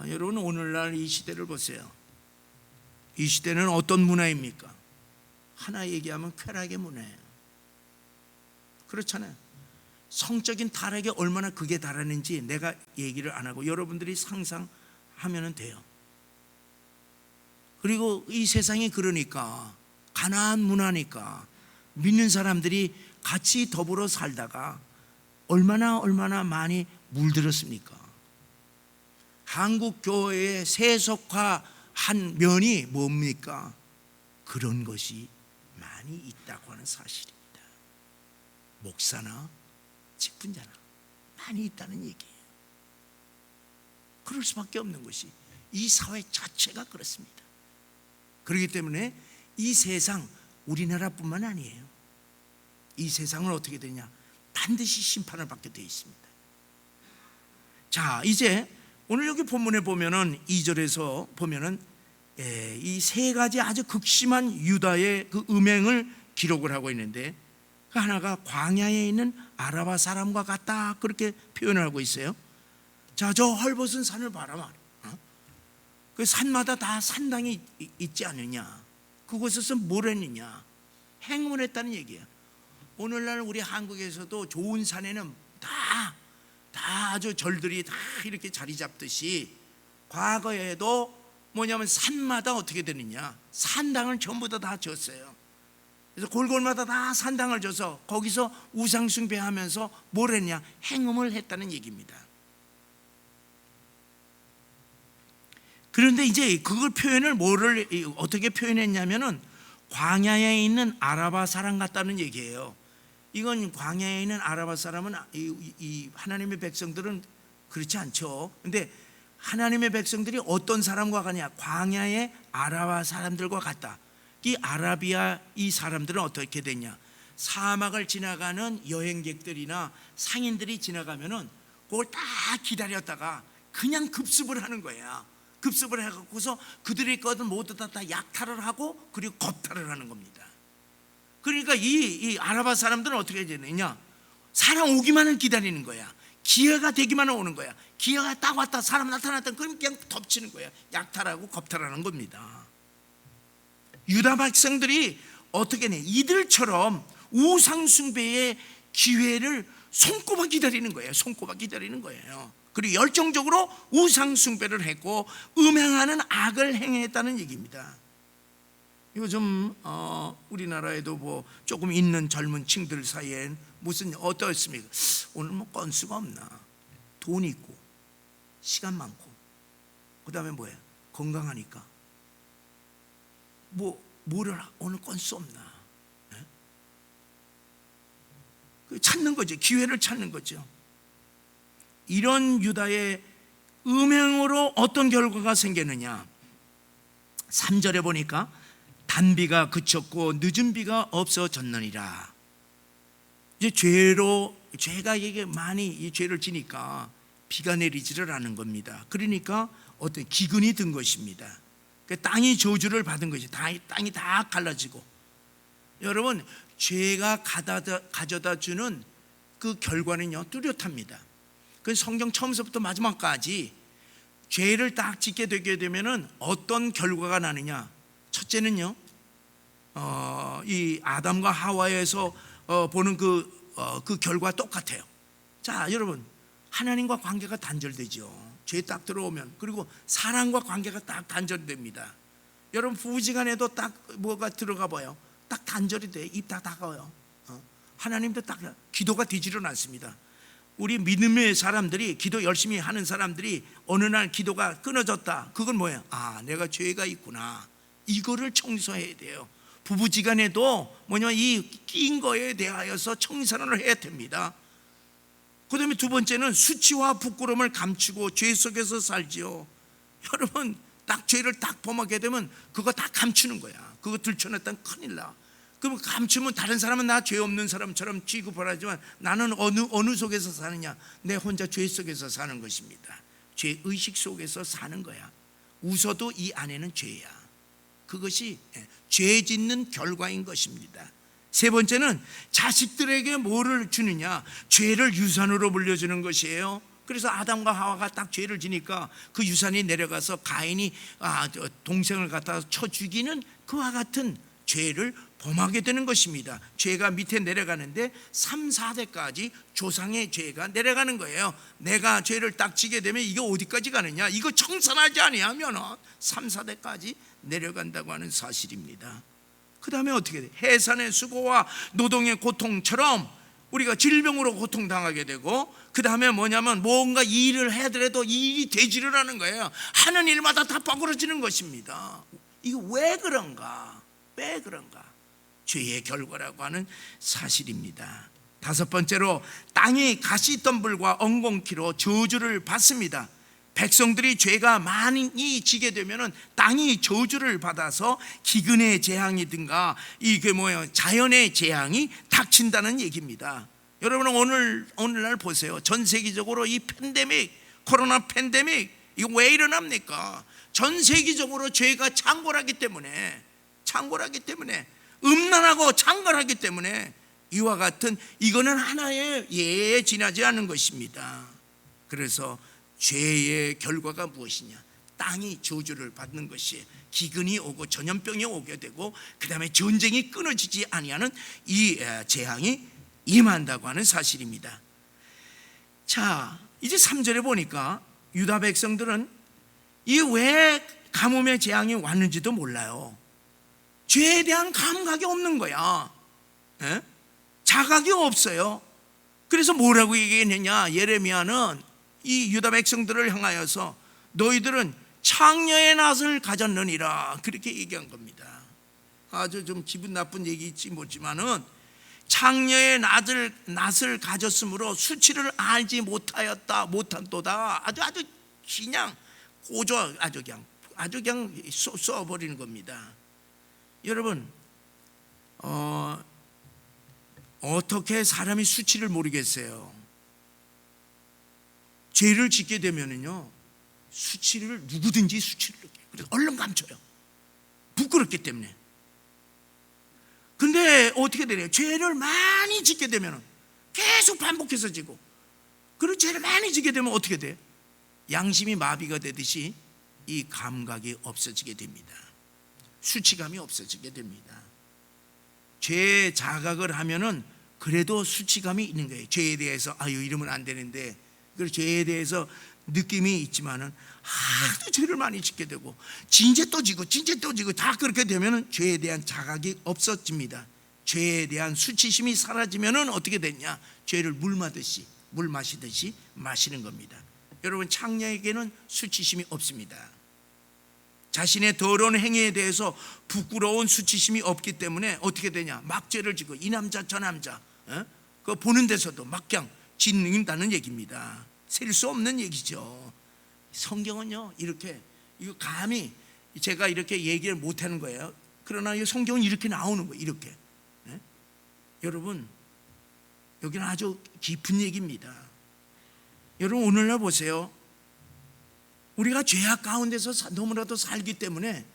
여러분, 오늘날 이 시대를 보세요. 이 시대는 어떤 문화입니까? 하나 얘기하면 쾌락의 문화예요. 그렇잖아요. 성적인 타락이 얼마나 극에 달하는지 내가 얘기를 안 하고 여러분들이 상상하면 돼요. 그리고 이 세상이 그러니까, 가나안 문화니까 믿는 사람들이 같이 더불어 살다가 얼마나 많이 물들었습니까? 한국 교회의 세속화한 면이 뭡니까? 그런 것이 많이 있다고 하는 사실입니다. 목사나 직분자나 많이 있다는 얘기예요. 그럴 수밖에 없는 것이 이 사회 자체가 그렇습니다. 그렇기 때문에 이 세상, 우리나라뿐만 아니에요. 이 세상은 어떻게 되냐? 반드시 심판을 받게 되어 있습니다. 자, 이제 오늘 여기 본문에 보면은 2절에서 보면은 이 세 가지 아주 극심한 유다의 그 음행을 기록을 하고 있는데, 그 하나가 광야에 있는 아라바 사람과 같다, 그렇게 표현을 하고 있어요. 자, 저 헐벗은 산을 봐라 말이야. 그 산마다 다 산당이 있지 않느냐? 그곳에서 뭘 했느냐? 행음을 했다는 얘기예요. 오늘날 우리 한국에서도 좋은 산에는 다 아주 절들이 다 이렇게 자리 잡듯이, 과거에도 뭐냐면 산마다 어떻게 되느냐? 산당을 전부 다 졌어요. 그래서 골골마다 다 산당을 져서 거기서 우상 숭배하면서 뭘 했냐? 행음을 했다는 얘기입니다. 그런데 이제 그걸 표현을 어떻게 표현했냐면은 광야에 있는 아라바 사람 같다는 얘기예요. 이건 광야에 있는 아라바 사람은 이 하나님의 백성들은 그렇지 않죠. 근데 하나님의 백성들이 어떤 사람과 같냐? 광야의 아라바 사람들과 같다. 이 아라비아 이 사람들은 어떻게 됐냐? 사막을 지나가는 여행객들이나 상인들이 지나가면은 그걸 딱 기다렸다가 그냥 급습을 하는 거야. 급습을 해갖고서 그들의 것은 모두 다 약탈을 하고 그리고 겁탈을 하는 겁니다. 그러니까 이 아라바 사람들은 어떻게 되느냐? 사람 오기만을 기다리는 거야. 기회가 되기만 오는 거야. 기회가 딱 왔다, 사람 나타났다, 그럼 그냥 덮치는 거야. 약탈하고 겁탈하는 겁니다. 유다 백성들이 어떻게 해? 이들처럼 우상 숭배의 기회를 손꼽아 기다리는 거예요. 손꼽아 기다리는 거예요. 그리고 열정적으로 우상 숭배를 했고 음행하는 악을 행했다는 얘기입니다. 요즘 우리나라에도 뭐 조금 있는 젊은 층들 사이엔 무슨 어떻습니까? 오늘 뭐 건수가 없나? 돈 있고 시간 많고 그다음에 뭐예요? 건강하니까 뭐를 오늘 건수 없나? 찾는 거죠. 기회를 찾는 거죠. 이런 유다의 음행으로 어떤 결과가 생겼느냐? 3절에 보니까 단비가 그쳤고 늦은 비가 없어졌느니라. 이제 죄가 이게 많이 이 죄를 지니까 비가 내리지를 않은 겁니다. 그러니까 어떤 기근이 든 것입니다. 땅이 저주를 받은 것이 땅이 다 갈라지고, 여러분 죄가 가져다 주는 그 결과는요 뚜렷합니다. 그 성경 처음서부터 마지막까지 죄를 딱 짓게 되게 되면은 어떤 결과가 나느냐? 첫째는요, 이 아담과 하와에서 보는 그 결과 똑같아요. 자, 여러분 하나님과 관계가 단절되죠. 죄 딱 들어오면. 그리고 사랑과 관계가 딱 단절됩니다. 여러분 부부지간에도 딱 뭐가 들어가 봐요. 딱 단절이 돼. 입 다 닫아요. 하나님도 딱 기도가 되지를 않습니다. 우리 믿음의 사람들이, 기도 열심히 하는 사람들이 어느 날 기도가 끊어졌다. 그건 뭐예요? 아, 내가 죄가 있구나. 이거를 청소해야 돼요. 부부지간에도 뭐냐면 이 낀 거에 대하여서 청산을 해야 됩니다. 그 다음에 두 번째는 수치와 부끄러움을 감추고 죄 속에서 살지요. 여러분 딱 죄를 딱 범하게 되면 그거 다 감추는 거야. 그거 들춰냈다면 큰일 나. 그럼 감추면 다른 사람은 나 죄 없는 사람처럼 취급을 하지만 나는 어느 속에서 사느냐? 내 혼자 죄 속에서 사는 것입니다. 죄 의식 속에서 사는 거야. 웃어도 이 안에는 죄야. 그것이 죄 짓는 결과인 것입니다. 세 번째는 자식들에게 뭐를 주느냐? 죄를 유산으로 물려주는 것이에요. 그래서 아담과 하와가 딱 죄를 지니까 그 유산이 내려가서 가인이 동생을 갖다가 쳐 죽이는 그와 같은 죄를 범하게 되는 것입니다. 죄가 밑에 내려가는데 3, 4대까지 조상의 죄가 내려가는 거예요. 내가 죄를 딱 지게 되면 이게 어디까지 가느냐? 이거 청산하지 아니하면 3, 4대까지 내려간다고 하는 사실입니다. 그 다음에 어떻게 돼? 해산의 수고와 노동의 고통처럼 우리가 질병으로 고통당하게 되고, 그 다음에 뭐냐면 뭔가 일을 하더라도 일이 되지를 않은 거예요. 하는 일마다 다 빠그러지는 것입니다. 이거 왜 그런가? 왜 그런가? 죄의 결과라고 하는 사실입니다. 다섯 번째로 땅이 가시덤불과 엉겅퀴로 저주를 받습니다. 백성들이 죄가 많이 지게 되면은 땅이 저주를 받아서 기근의 재앙이든가 이게 자연의 재앙이 닥친다는 얘기입니다. 여러분은 오늘날 보세요. 전 세계적으로 이 팬데믹, 코로나 팬데믹 이거 왜 일어납니까? 전 세계적으로 죄가 창궐하기 때문에 음란하고 창궐하기 때문에 이와 같은 이거는 하나의 예에 지나지 않은 것입니다. 그래서 죄의 결과가 무엇이냐? 땅이 저주를 받는 것이 기근이 오고 전염병이 오게 되고 그 다음에 전쟁이 끊어지지 아니하는 이 재앙이 임한다고 하는 사실입니다. 자, 이제 3절에 보니까 유다 백성들은 이 왜 가뭄의 재앙이 왔는지도 몰라요. 죄에 대한 감각이 없는 거야. 자각이 없어요. 그래서 뭐라고 얘기했느냐? 예레미야는 이 유다 백성들을 향하여서 너희들은 창녀의 낯을 가졌느니라 그렇게 얘기한 겁니다. 아주 좀 기분 나쁜 얘기일지 모르지만은 창녀의 낯을 가졌으므로 수치를 알지 못한도다. 아주 그냥 고조 아주 그냥 써버리는 겁니다. 여러분 어떻게 사람이 수치를 모르겠어요? 죄를 짓게 되면은요 누구든지 수치를 느껴요. 그래서 얼른 감춰요. 부끄럽기 때문에. 근데 어떻게 되냐? 죄를 많이 짓게 되면 계속 반복해서 지고, 그리고 죄를 많이 짓게 되면 어떻게 돼? 양심이 마비가 되듯이 이 감각이 없어지게 됩니다. 수치감이 없어지게 됩니다. 죄 자각을 하면은 그래도 수치감이 있는 거예요. 죄에 대해서 이러면 안 되는데, 그리고 죄에 대해서 느낌이 있지만은 하도 죄를 많이 짓게 되고 진죄 또 지고 진죄 또 지고 다 그렇게 되면은 죄에 대한 자각이 없어집니다. 죄에 대한 수치심이 사라지면은 어떻게 됐냐? 죄를 물 마시듯이 마시는 겁니다. 여러분, 창녀에게는 수치심이 없습니다. 자신의 더러운 행위에 대해서 부끄러운 수치심이 없기 때문에 어떻게 되냐? 막 죄를 지고 이 남자 저 남자 그거 보는 데서도 막 그냥 짓는다는 얘기입니다. 셀 수 없는 얘기죠. 성경은요, 이렇게 이거 감히 제가 이렇게 얘기를 못하는 거예요. 그러나 이 성경은 이렇게 나오는 거예요. 이렇게. 여러분, 여기는 아주 깊은 얘기입니다. 여러분, 오늘날 보세요. 우리가 죄악 가운데서 너무나도 살기 때문에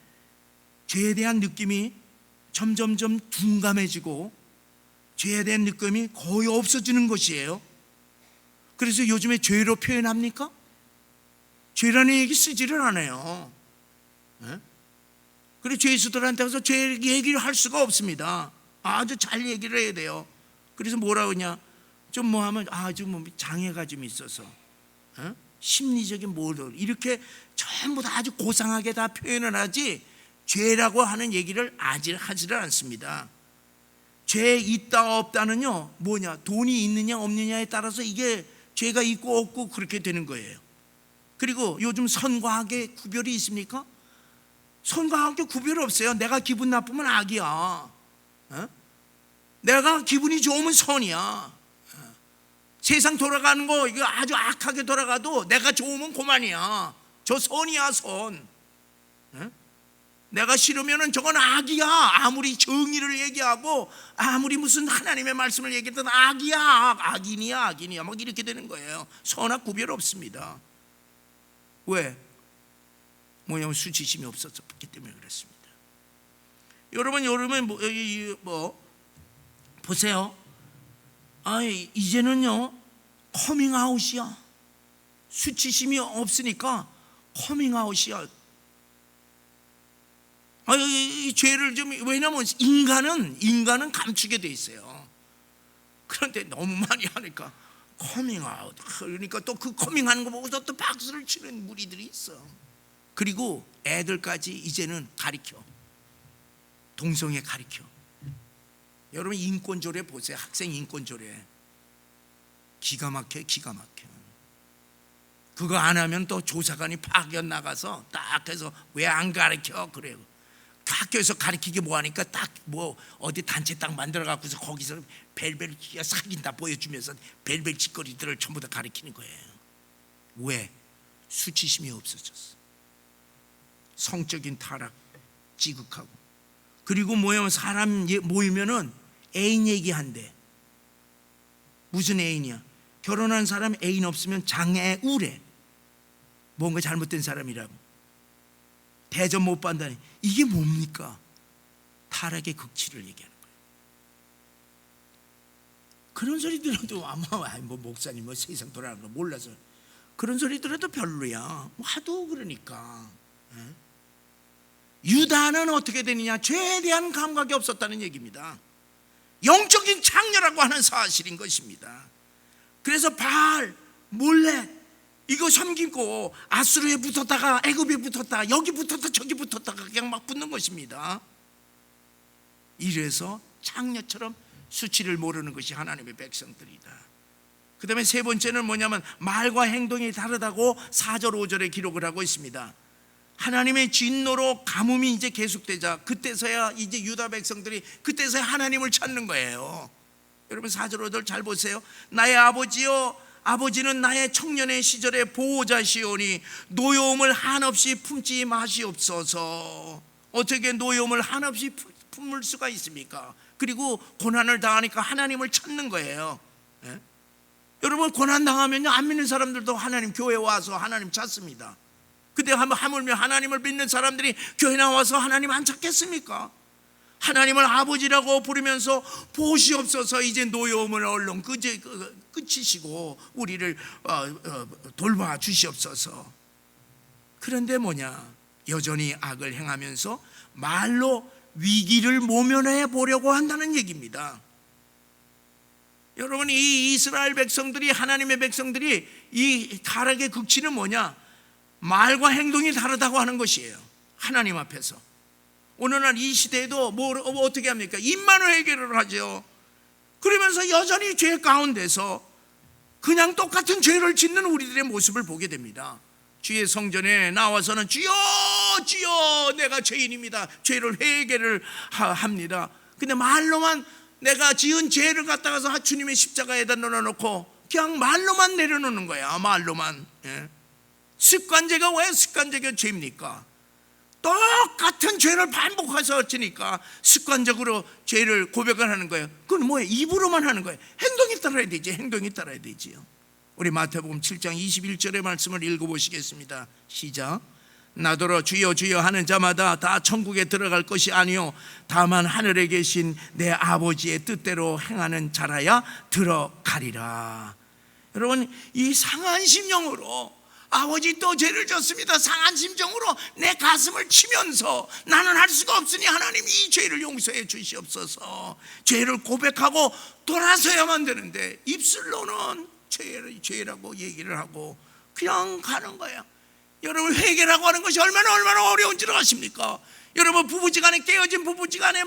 죄에 대한 느낌이 점점점 둔감해지고 죄에 대한 느낌이 거의 없어지는 것이에요. 그래서 요즘에 죄로 표현합니까? 죄라는 얘기 쓰지를 않아요. 그래서 죄수들한테 가서 죄 얘기를 할 수가 없습니다. 아주 잘 얘기를 해야 돼요. 그래서 뭐라 그러냐? 좀 뭐 하면 아주 뭐 장애가 좀 있어서 심리적인 뭐를 이렇게 전부 다 아주 고상하게 다 표현을 하지 죄라고 하는 얘기를 아직 하지를 않습니다. 죄 있다 없다는요 뭐냐? 돈이 있느냐 없느냐에 따라서 이게 죄가 있고 없고 그렇게 되는 거예요. 그리고 요즘 선과 악의 구별이 있습니까? 선과 악의 구별이 없어요. 내가 기분 나쁘면 악이야. 내가 기분이 좋으면 선이야. 세상 돌아가는 거 이거 아주 악하게 돌아가도 내가 좋으면 고만이야. 저 선이야, 선. 내가 싫으면은 저건 악이야. 아무리 정의를 얘기하고 아무리 무슨 하나님의 말씀을 얘기했던 악이야. 악인이야. 막 이렇게 되는 거예요. 선악 구별 없습니다. 왜? 뭐냐면 수치심이 없었기 때문에 그렇습니다. 여러분 보세요. 이제는요 커밍아웃이야. 수치심이 없으니까 커밍아웃이야. 이 죄를 좀, 왜냐면 인간은 감추게 돼 있어요. 그런데 너무 많이 하니까 커밍아웃. 그러니까 또 그 커밍하는 거 보고서 또 박수를 치는 무리들이 있어. 그리고 애들까지 이제는 가리켜. 동성애 가리켜. 여러분, 인권조례 보세요. 학생 인권조례 기가 막혀. 그거 안 하면 또 조사관이 파견 나가서 딱 해서 왜 안 가르쳐? 그래요. 학교에서 가르치기 뭐하니까 딱 뭐 어디 단체 딱 만들어 갖고서 거기서 벨벨 사귄다 보여주면서 벨벨 짓거리들을 전부 다 가르치는 거예요. 왜? 수치심이 없어졌어. 성적인 타락, 찌극하고. 그리고 뭐냐면 사람 모이면은 애인 얘기한대. 무슨 애인이야? 결혼한 사람 애인 없으면 장애우래. 뭔가 잘못된 사람이라고. 대접 못 받다니. 이게 뭡니까? 타락의 극치를 얘기하는 거예요. 그런 소리 들어도 아마 뭐 목사님 뭐 세상 돌아가는 거 몰라서 그런 소리 들어도 별로야. 하도 그러니까. 유다는 어떻게 되느냐? 죄에 대한 감각이 없었다는 얘기입니다. 영적인 창녀라고 하는 사실인 것입니다. 그래서 바알 몰래 이거 섬기고 아수르에 붙었다가 애굽에 붙었다가 여기 붙었다 저기 붙었다가 그냥 막 붙는 것입니다. 이래서 창녀처럼 수치를 모르는 것이 하나님의 백성들이다. 그 다음에 세 번째는 뭐냐면 말과 행동이 다르다고 4절 5절에 기록을 하고 있습니다. 하나님의 진노로 가뭄이 이제 계속되자 그때서야 이제 유다 백성들이 그때서야 하나님을 찾는 거예요. 여러분 4절 5절 잘 보세요. 나의 아버지여, 아버지는 나의 청년의 시절의 보호자시오니 노여움을 한없이 품지 마시옵소서. 어떻게 노여움을 한없이 품을 수가 있습니까? 그리고 고난을 당하니까 하나님을 찾는 거예요. 여러분 고난 당하면요 안 믿는 사람들도 하나님 교회 와서 하나님 찾습니다. 근데 하물며 하나님을 믿는 사람들이 교회 나와서 하나님 안 찾겠습니까? 하나님을 아버지라고 부르면서 보시옵소서. 이제 노여움을 얼른 끝이시고 우리를 돌봐 주시옵소서. 그런데 뭐냐? 여전히 악을 행하면서 말로 위기를 모면해 보려고 한다는 얘기입니다. 여러분, 이 이스라엘 백성들이, 하나님의 백성들이 이 타락의 극치는 뭐냐? 말과 행동이 다르다고 하는 것이에요. 하나님 앞에서. 오늘날 이 시대에도 어떻게 합니까? 입만 회개를 하죠. 그러면서 여전히 죄 가운데서 그냥 똑같은 죄를 짓는 우리들의 모습을 보게 됩니다. 주의 성전에 나와서는 주여 주여 내가 죄인입니다, 죄를 회개를 합니다. 근데 말로만 내가 지은 죄를 갖다가서 주님의 십자가에다 넣어놓고 그냥 말로만 내려놓는 거야. 말로만. 습관죄가 왜 습관죄가 죄입니까? 똑같은 죄를 반복해서 지니까 습관적으로 죄를 고백을 하는 거예요. 그건 뭐예요? 입으로만 하는 거예요. 행동이 따라야 되지. 행동이 따라야 되지요. 우리 마태복음 7장 21절의 말씀을 읽어보시겠습니다. 시작. 나더러 주여 주여 하는 자마다 다 천국에 들어갈 것이 아니요 다만 하늘에 계신 내 아버지의 뜻대로 행하는 자라야 들어가리라. 여러분, 이 상한 심령으로 아버지 또 죄를 졌습니다. 상한 심정으로 내 가슴을 치면서 나는 할 수가 없으니 하나님 이 죄를 용서해 주시옵소서, 죄를 고백하고 돌아서야만 되는데 입술로는 죄라고 얘기를 하고 그냥 가는 거야. 여러분, 회개라고 하는 것이 얼마나 어려운 줄 아십니까? 여러분, 부부지간에 깨어진 부부지간에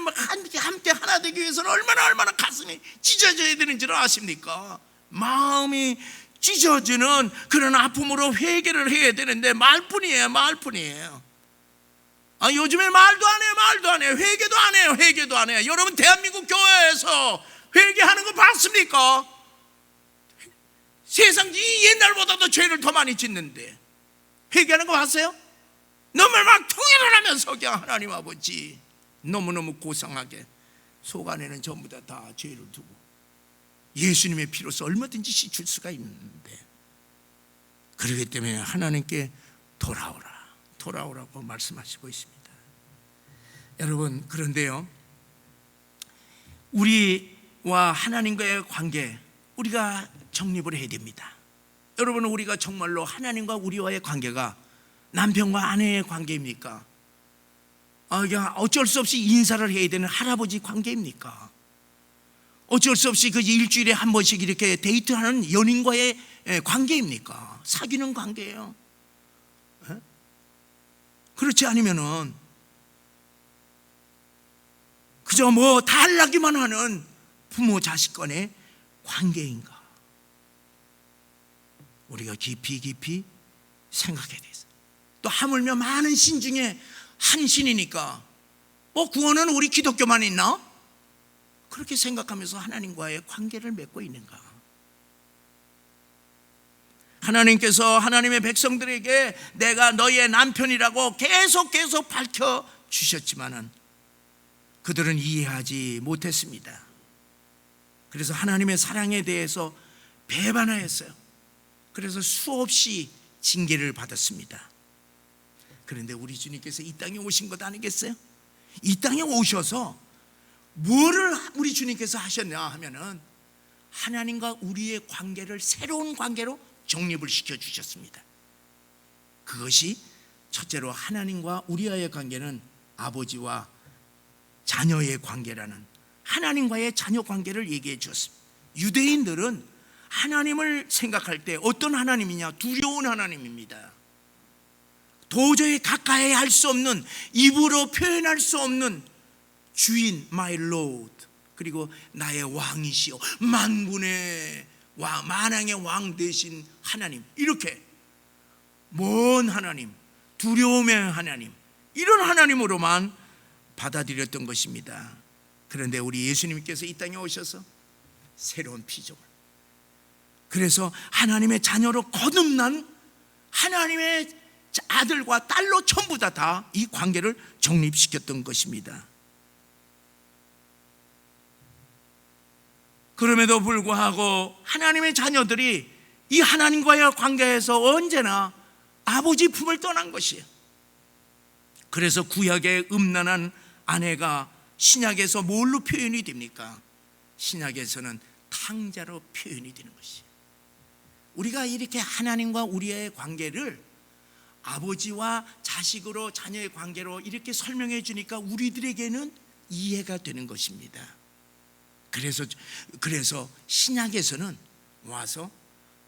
함께 하나 되기 위해서는 얼마나 가슴이 찢어져야 되는 줄 아십니까? 마음이 찢어지는 그런 아픔으로 회개를 해야 되는데 말뿐이에요. 요즘에 말도 안 해요. 회개도 안 해요. 여러분, 대한민국 교회에서 회개하는 거 봤습니까? 세상 이 옛날보다도 죄를 더 많이 짓는데 회개하는 거 봤어요? 너무 막 통일을 하면서 그냥 하나님 아버지 너무너무 고상하게 속 안에는 전부 다 죄를 두고 예수님의 피로서 얼마든지 씻을 수가 있는데, 그렇기 때문에 하나님께 돌아오라고 말씀하시고 있습니다. 여러분, 그런데요, 우리와 하나님과의 관계 우리가 정립을 해야 됩니다. 여러분, 우리가 정말로 하나님과 우리와의 관계가 남편과 아내의 관계입니까? 그냥 어쩔 수 없이 인사를 해야 되는 할아버지 관계입니까? 어쩔 수 없이 그 일주일에 한 번씩 이렇게 데이트하는 연인과의 관계입니까? 사귀는 관계예요. 그렇지 않으면은 그저 뭐 달라기만 하는 부모 자식 간의 관계인가? 우리가 깊이 생각해야 돼요. 또 하물며 많은 신 중에 한 신이니까 구원은 우리 기독교만 있나? 그렇게 생각하면서 하나님과의 관계를 맺고 있는가? 하나님께서 하나님의 백성들에게 내가 너희의 남편이라고 계속 밝혀주셨지만은 그들은 이해하지 못했습니다. 그래서 하나님의 사랑에 대해서 배반하였어요. 그래서 수없이 징계를 받았습니다. 그런데 우리 주님께서 이 땅에 오신 것 아니겠어요? 이 땅에 오셔서 뭐를 우리 주님께서 하셨냐 하면은 하나님과 우리의 관계를 새로운 관계로 정립을 시켜주셨습니다. 그것이 첫째로 하나님과 우리와의 관계는 아버지와 자녀의 관계라는 하나님과의 자녀 관계를 얘기해 주었습니다. 유대인들은 하나님을 생각할 때 어떤 하나님이냐? 두려운 하나님입니다. 도저히 가까이 할 수 없는, 입으로 표현할 수 없는 주인, my Lord, 그리고 나의 왕이시여, 만군의 왕, 만왕의 왕 되신 하나님, 이렇게 먼 하나님, 두려움의 하나님, 이런 하나님으로만 받아들였던 것입니다. 그런데 우리 예수님께서 이 땅에 오셔서 새로운 피조물, 그래서 하나님의 자녀로 거듭난 하나님의 아들과 딸로 전부 다 이 관계를 정립시켰던 것입니다. 그럼에도 불구하고 하나님의 자녀들이 이 하나님과의 관계에서 언제나 아버지 품을 떠난 것이에요. 그래서 구약의 음란한 아내가 신약에서 뭘로 표현이 됩니까? 신약에서는 탕자로 표현이 되는 것이에요. 우리가 이렇게 하나님과 우리의 관계를 아버지와 자식으로, 자녀의 관계로 이렇게 설명해 주니까 우리들에게는 이해가 되는 것입니다. 그래서 신약에서는 와서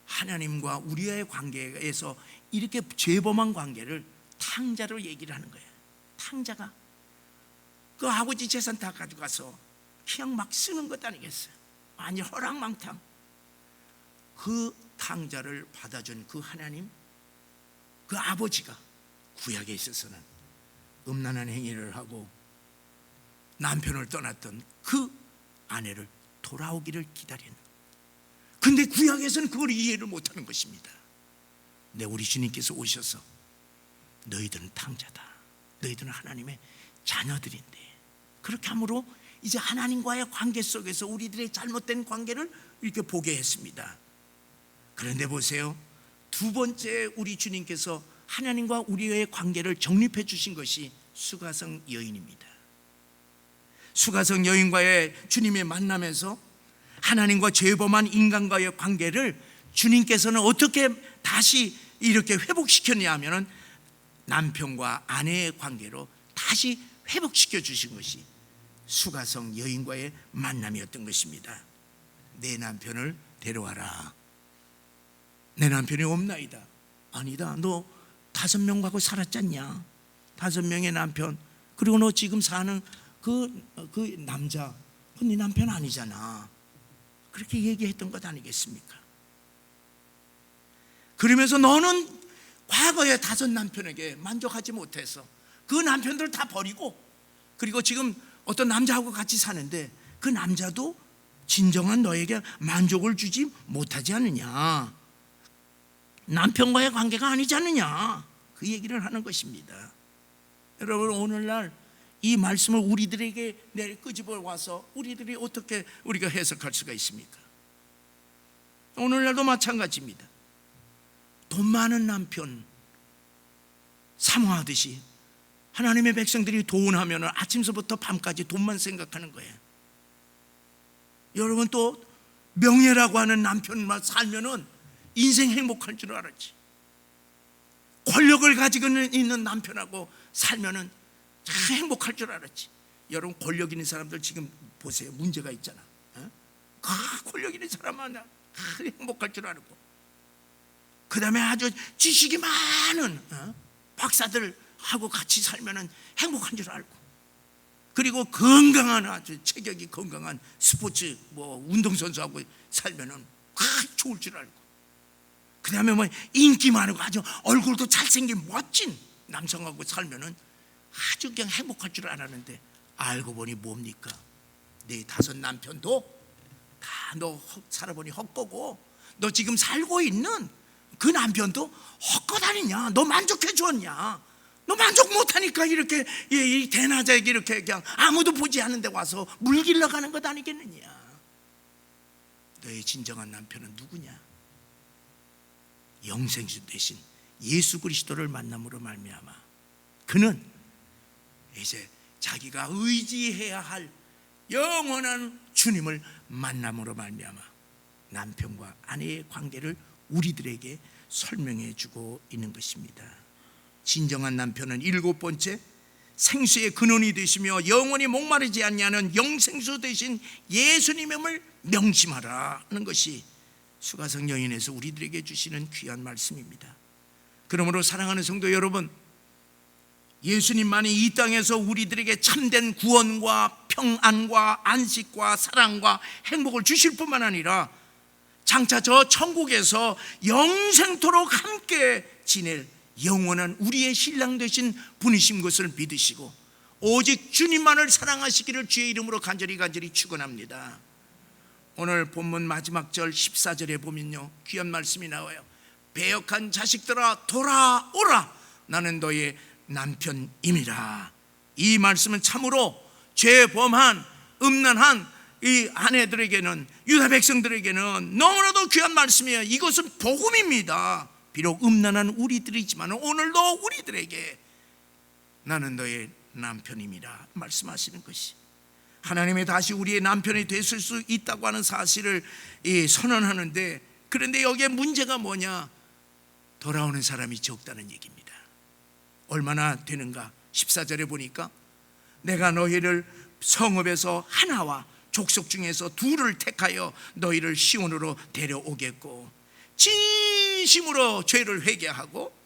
하나님과 우리의 관계에서 이렇게 죄범한 관계를 탕자로 얘기를 하는 거예요. 탕자가 그 아버지 재산 다 가져가서 그냥 막 쓰는 것 아니겠어요? 아니, 허랑망탕. 그 탕자를 받아준 그 하나님, 그 아버지가 구약에 있어서는 음란한 행위를 하고 남편을 떠났던 그 아내를 돌아오기를 기다리는. 근데 구약에서는 그걸 이해를 못하는 것입니다. 근데 우리 주님께서 오셔서 너희들은 탕자다, 너희들은 하나님의 자녀들인데, 그렇게 함으로 이제 하나님과의 관계 속에서 우리들의 잘못된 관계를 이렇게 보게 했습니다. 그런데 보세요, 두 번째 우리 주님께서 하나님과 우리의 관계를 정립해 주신 것이 수가성 여인입니다. 수가성 여인과의 주님의 만남에서 하나님과 죄범한 인간과의 관계를 주님께서는 어떻게 다시 이렇게 회복시켰냐 하면은 남편과 아내의 관계로 다시 회복시켜 주신 것이 수가성 여인과의 만남이었던 것입니다. 내 남편을 데려와라. 내 남편이 없나이다. 아니다, 너 5명 갖고 살았잖냐. 5명의 남편, 그리고 너 지금 사는 그 남자, 그 네 남편 아니잖아. 그렇게 얘기했던 것 아니겠습니까? 그러면서 너는 과거에 5 남편에게 만족하지 못해서 그 남편들 다 버리고, 그리고 지금 어떤 남자하고 같이 사는데 그 남자도 진정한 너에게 만족을 주지 못하지 않느냐. 남편과의 관계가 아니지 않느냐. 그 얘기를 하는 것입니다. 여러분, 오늘날 이 말씀을 우리들에게 끄집어 와서 우리들이 어떻게 우리가 해석할 수가 있습니까? 오늘날도 마찬가지입니다. 돈 많은 남편 사모하듯이 하나님의 백성들이 돈하면 아침서부터 밤까지 돈만 생각하는 거예요. 여러분, 또 명예라고 하는 남편만 살면은 인생 행복할 줄 알았지. 권력을 가지고 있는 남편하고 살면은 참 행복할 줄 알았지. 여러분, 권력 있는 사람들 지금 보세요. 문제가 있잖아. 권력 있는 사람은 행복할 줄 알고, 그 다음에 아주 지식이 많은 박사들하고 같이 살면은 행복한 줄 알고, 그리고 건강한, 아주 체격이 건강한 스포츠 운동선수하고 살면은 좋을 줄 알고, 그 다음에 인기 많고 아주 얼굴도 잘생긴 멋진 남성하고 살면은 아주 그냥 행복할 줄 알았는데, 알고 보니 뭡니까? 네 5 남편도 다 너 살아보니 헛거고, 너 지금 살고 있는 그 남편도 헛것 아니냐. 너 만족해 주었냐? 너 만족 못하니까 이렇게 이 대낮에 이렇게 그냥 아무도 보지 않는 데 와서 물길러 가는 것 아니겠느냐. 너의 진정한 남편은 누구냐? 영생주 대신 예수 그리스도를 만남으로 말미암아 그는 이제 자기가 의지해야 할 영원한 주님을 만남으로 말미암아 남편과 아내의 관계를 우리들에게 설명해 주고 있는 것입니다. 진정한 남편은 7번째, 생수의 근원이 되시며 영원히 목마르지 않냐는 영생수 되신 예수님임을 명심하라 하는 것이 수가성 여인에서 우리들에게 주시는 귀한 말씀입니다. 그러므로 사랑하는 성도 여러분, 예수님만이 이 땅에서 우리들에게 참된 구원과 평안과 안식과 사랑과 행복을 주실 뿐만 아니라 장차 저 천국에서 영생토록 함께 지낼 영원한 우리의 신랑 되신 분이신 것을 믿으시고 오직 주님만을 사랑하시기를 주의 이름으로 간절히 축원합니다. 오늘 본문 마지막 절 14절에 보면요, 귀한 말씀이 나와요. 배역한 자식들아 돌아오라, 나는 너의 남편임이라. 이 말씀은 참으로 죄범한 음란한 이 아내들에게는, 유다 백성들에게는 너무나도 귀한 말씀이에요. 이것은 복음입니다. 비록 음란한 우리들이지만 오늘도 우리들에게 나는 너의 남편임이라 말씀하시는 것이, 하나님이 다시 우리의 남편이 됐을 수 있다고 하는 사실을 선언하는데, 그런데 여기에 문제가 뭐냐? 돌아오는 사람이 적다는 얘기입니다. 얼마나 되는가? 14절에 보니까 내가 너희를 성읍에서 하나와 족속 중에서 둘을 택하여 너희를 시온으로 데려오겠고, 진심으로 죄를 회개하고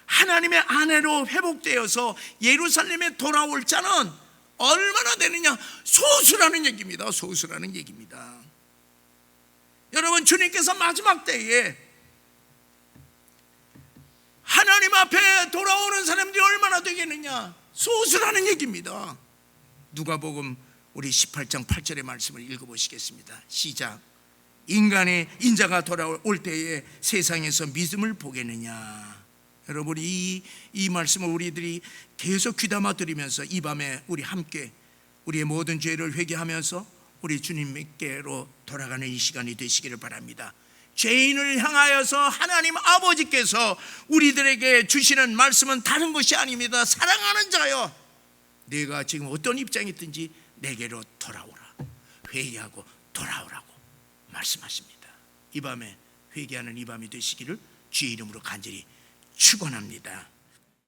하나님의 아내로 회복되어서 예루살렘에 돌아올 자는 얼마나 되느냐? 소수라는 얘기입니다. 소수라는 얘기입니다. 여러분, 주님께서 마지막 때에 하나님 앞에 돌아오는 사람들이 얼마나 되겠느냐? 소수라는 얘기입니다. 누가복음 우리 18장 8절의 말씀을 읽어보시겠습니다. 시작. 인간의 인자가 돌아올 때에 세상에서 믿음을 보겠느냐? 여러분, 이 말씀을 우리들이 계속 귀담아 들으면서 이 밤에 우리 함께 우리의 모든 죄를 회개하면서 우리 주님께로 돌아가는 이 시간이 되시기를 바랍니다. 죄인을 향하여서 하나님 아버지께서 우리들에게 주시는 말씀은 다른 것이 아닙니다. 사랑하는 자여, 내가 지금 어떤 입장에 있든지 내게로 돌아오라, 회개하고 돌아오라고 말씀하십니다. 이 밤에 회개하는 이 밤이 되시기를 주의 이름으로 간절히 축원합니다.